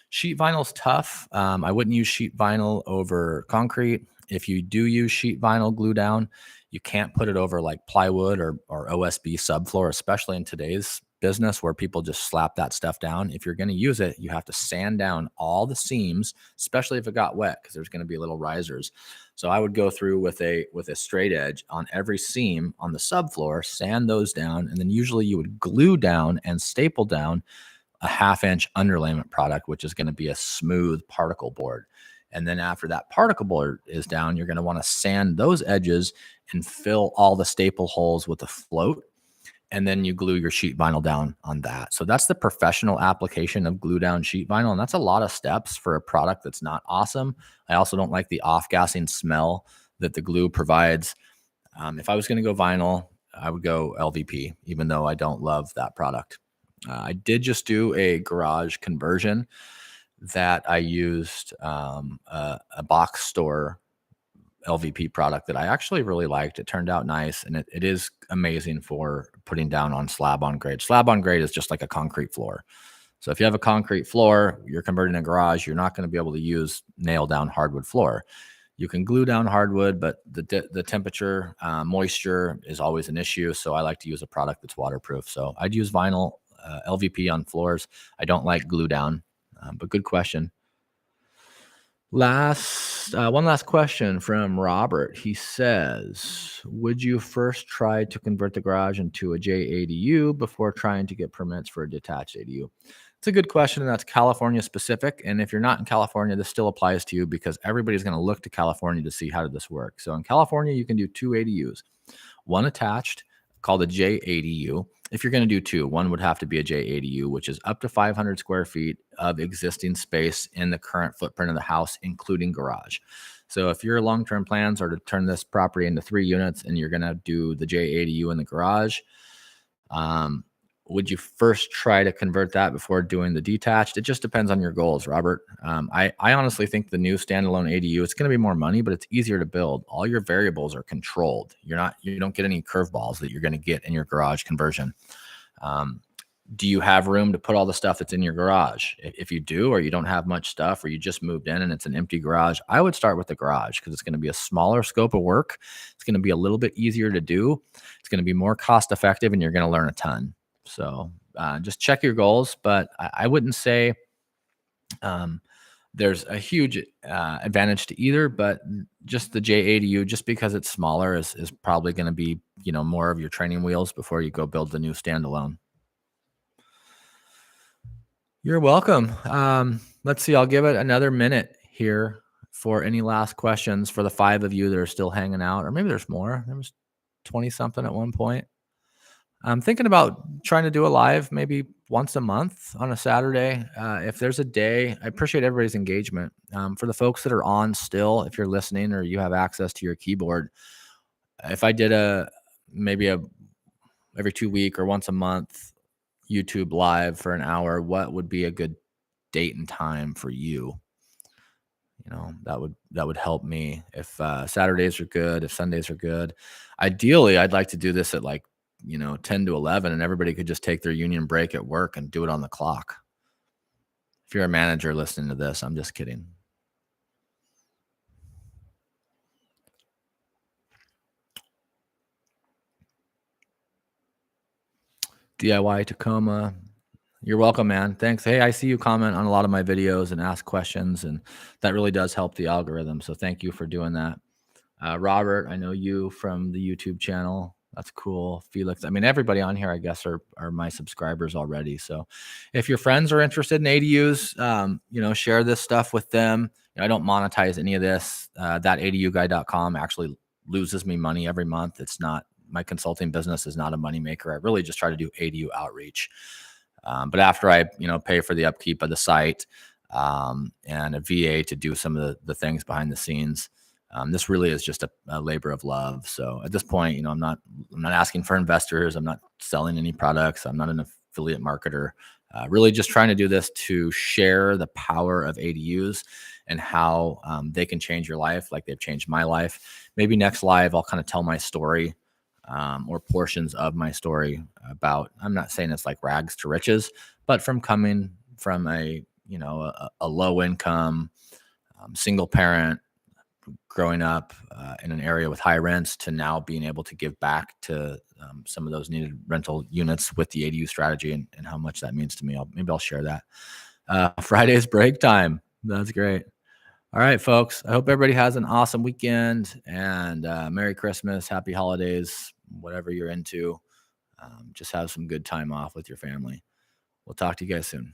Sheet vinyl is tough. I wouldn't use sheet vinyl over concrete. If you do use sheet vinyl glue down, you can't put it over like plywood or OSB subfloor, especially in today's business where people just slap that stuff down. If you're going to use it, you have to sand down all the seams, especially if it got wet, because there's going to be little risers. So I would go through with a straight edge on every seam on the subfloor, sand those down, and then usually you would glue down and staple down a 1/2-inch underlayment product, which is going to be a smooth particle board. And then after that particle board is down, you're going to want to sand those edges and fill all the staple holes with a float. And then you glue your sheet vinyl down on that. So that's the professional application of glue down sheet vinyl. And that's a lot of steps for a product that's not awesome. I also don't like the off-gassing smell that the glue provides. If I was going to go vinyl, I would go LVP, even though I don't love that product. I did just do a garage conversion that I used a box store LVP product that I actually really liked. It turned out nice, and it is amazing for putting down on slab on grade. Slab on grade is just like a concrete floor. So if you have a concrete floor, you're converting a garage, you're not going to be able to use nail down hardwood floor. You can glue down hardwood, but the temperature, moisture is always an issue. So I like to use a product that's waterproof. So I'd use vinyl LVP on floors. I don't like glue down. But good question. One last question from Robert. He says, would you first try to convert the garage into a JADU before trying to get permits for a detached ADU? It's a good question, and that's California specific. And if you're not in California, this still applies to you because everybody's going to look to California to see how did this work. So in California, you can do 2 ADUs, one attached called a JADU. If you're going to do 2, one would have to be a JADU, which is up to 500 square feet of existing space in the current footprint of the house, including garage. So if your long-term plans are to turn this property into 3 units and you're going to do the JADU in the garage, would you first try to convert that before doing the detached? It just depends on your goals, Robert. I honestly think the new standalone ADU, it's going to be more money, but it's easier to build. All your variables are controlled. You don't get any curveballs that you're going to get in your garage conversion. do you have room to put all the stuff that's in your garage? If you do, or you don't have much stuff, or you just moved in and it's an empty garage, I would start with the garage because it's going to be a smaller scope of work. It's going to be a little bit easier to do. It's going to be more cost effective, and you're going to learn a ton. So just check your goals, but I wouldn't say um, there's a huge advantage to either, but just the JADU, just because it's smaller, is probably going to be, more of your training wheels before you go build the new standalone. You're welcome. Let's see. I'll give it another minute here for any last questions for the 5 of you that are still hanging out, or maybe there's more. There was 20 something at one point. I'm thinking about trying to do a live maybe once a month on a Saturday. If there's a day, I appreciate everybody's engagement. For the folks that are on still, if you're listening or you have access to your keyboard, if I did maybe every 2 week or once a month YouTube live for an hour, what would be a good date and time for you? That would help me. If Saturdays are good, if Sundays are good. Ideally, I'd like to do this at 10 to 11, and everybody could just take their union break at work and do it on the clock. If you're a manager listening to this, I'm just kidding. DIY Tacoma. You're welcome, man. Thanks. Hey, I see you comment on a lot of my videos and ask questions, and that really does help the algorithm. So thank you for doing that. Robert, I know you from the YouTube channel. That's cool. Felix, I mean, everybody on here, I guess, are my subscribers already. So if your friends are interested in ADUs, share this stuff with them. I don't monetize any of this. That ADUguy.com actually loses me money every month. It's not, my consulting business is not a moneymaker. I really just try to do ADU outreach. But after I, pay for the upkeep of the site and a VA to do some of the things behind the scenes, this really is just a labor of love. So at this point, I'm not asking for investors. I'm not selling any products. I'm not an affiliate marketer. Really just trying to do this to share the power of ADUs and how they can change your life like they've changed my life. Maybe next live, I'll kind of tell my story or portions of my story about, I'm not saying it's like rags to riches, but from coming from a low income, single parent, growing up in an area with high rents to now being able to give back to some of those needed rental units with the ADU strategy and how much that means to me. Maybe I'll share that. Friday's break time. That's great. All right, folks. I hope everybody has an awesome weekend and Merry Christmas, Happy Holidays, whatever you're into. Just have some good time off with your family. We'll talk to you guys soon.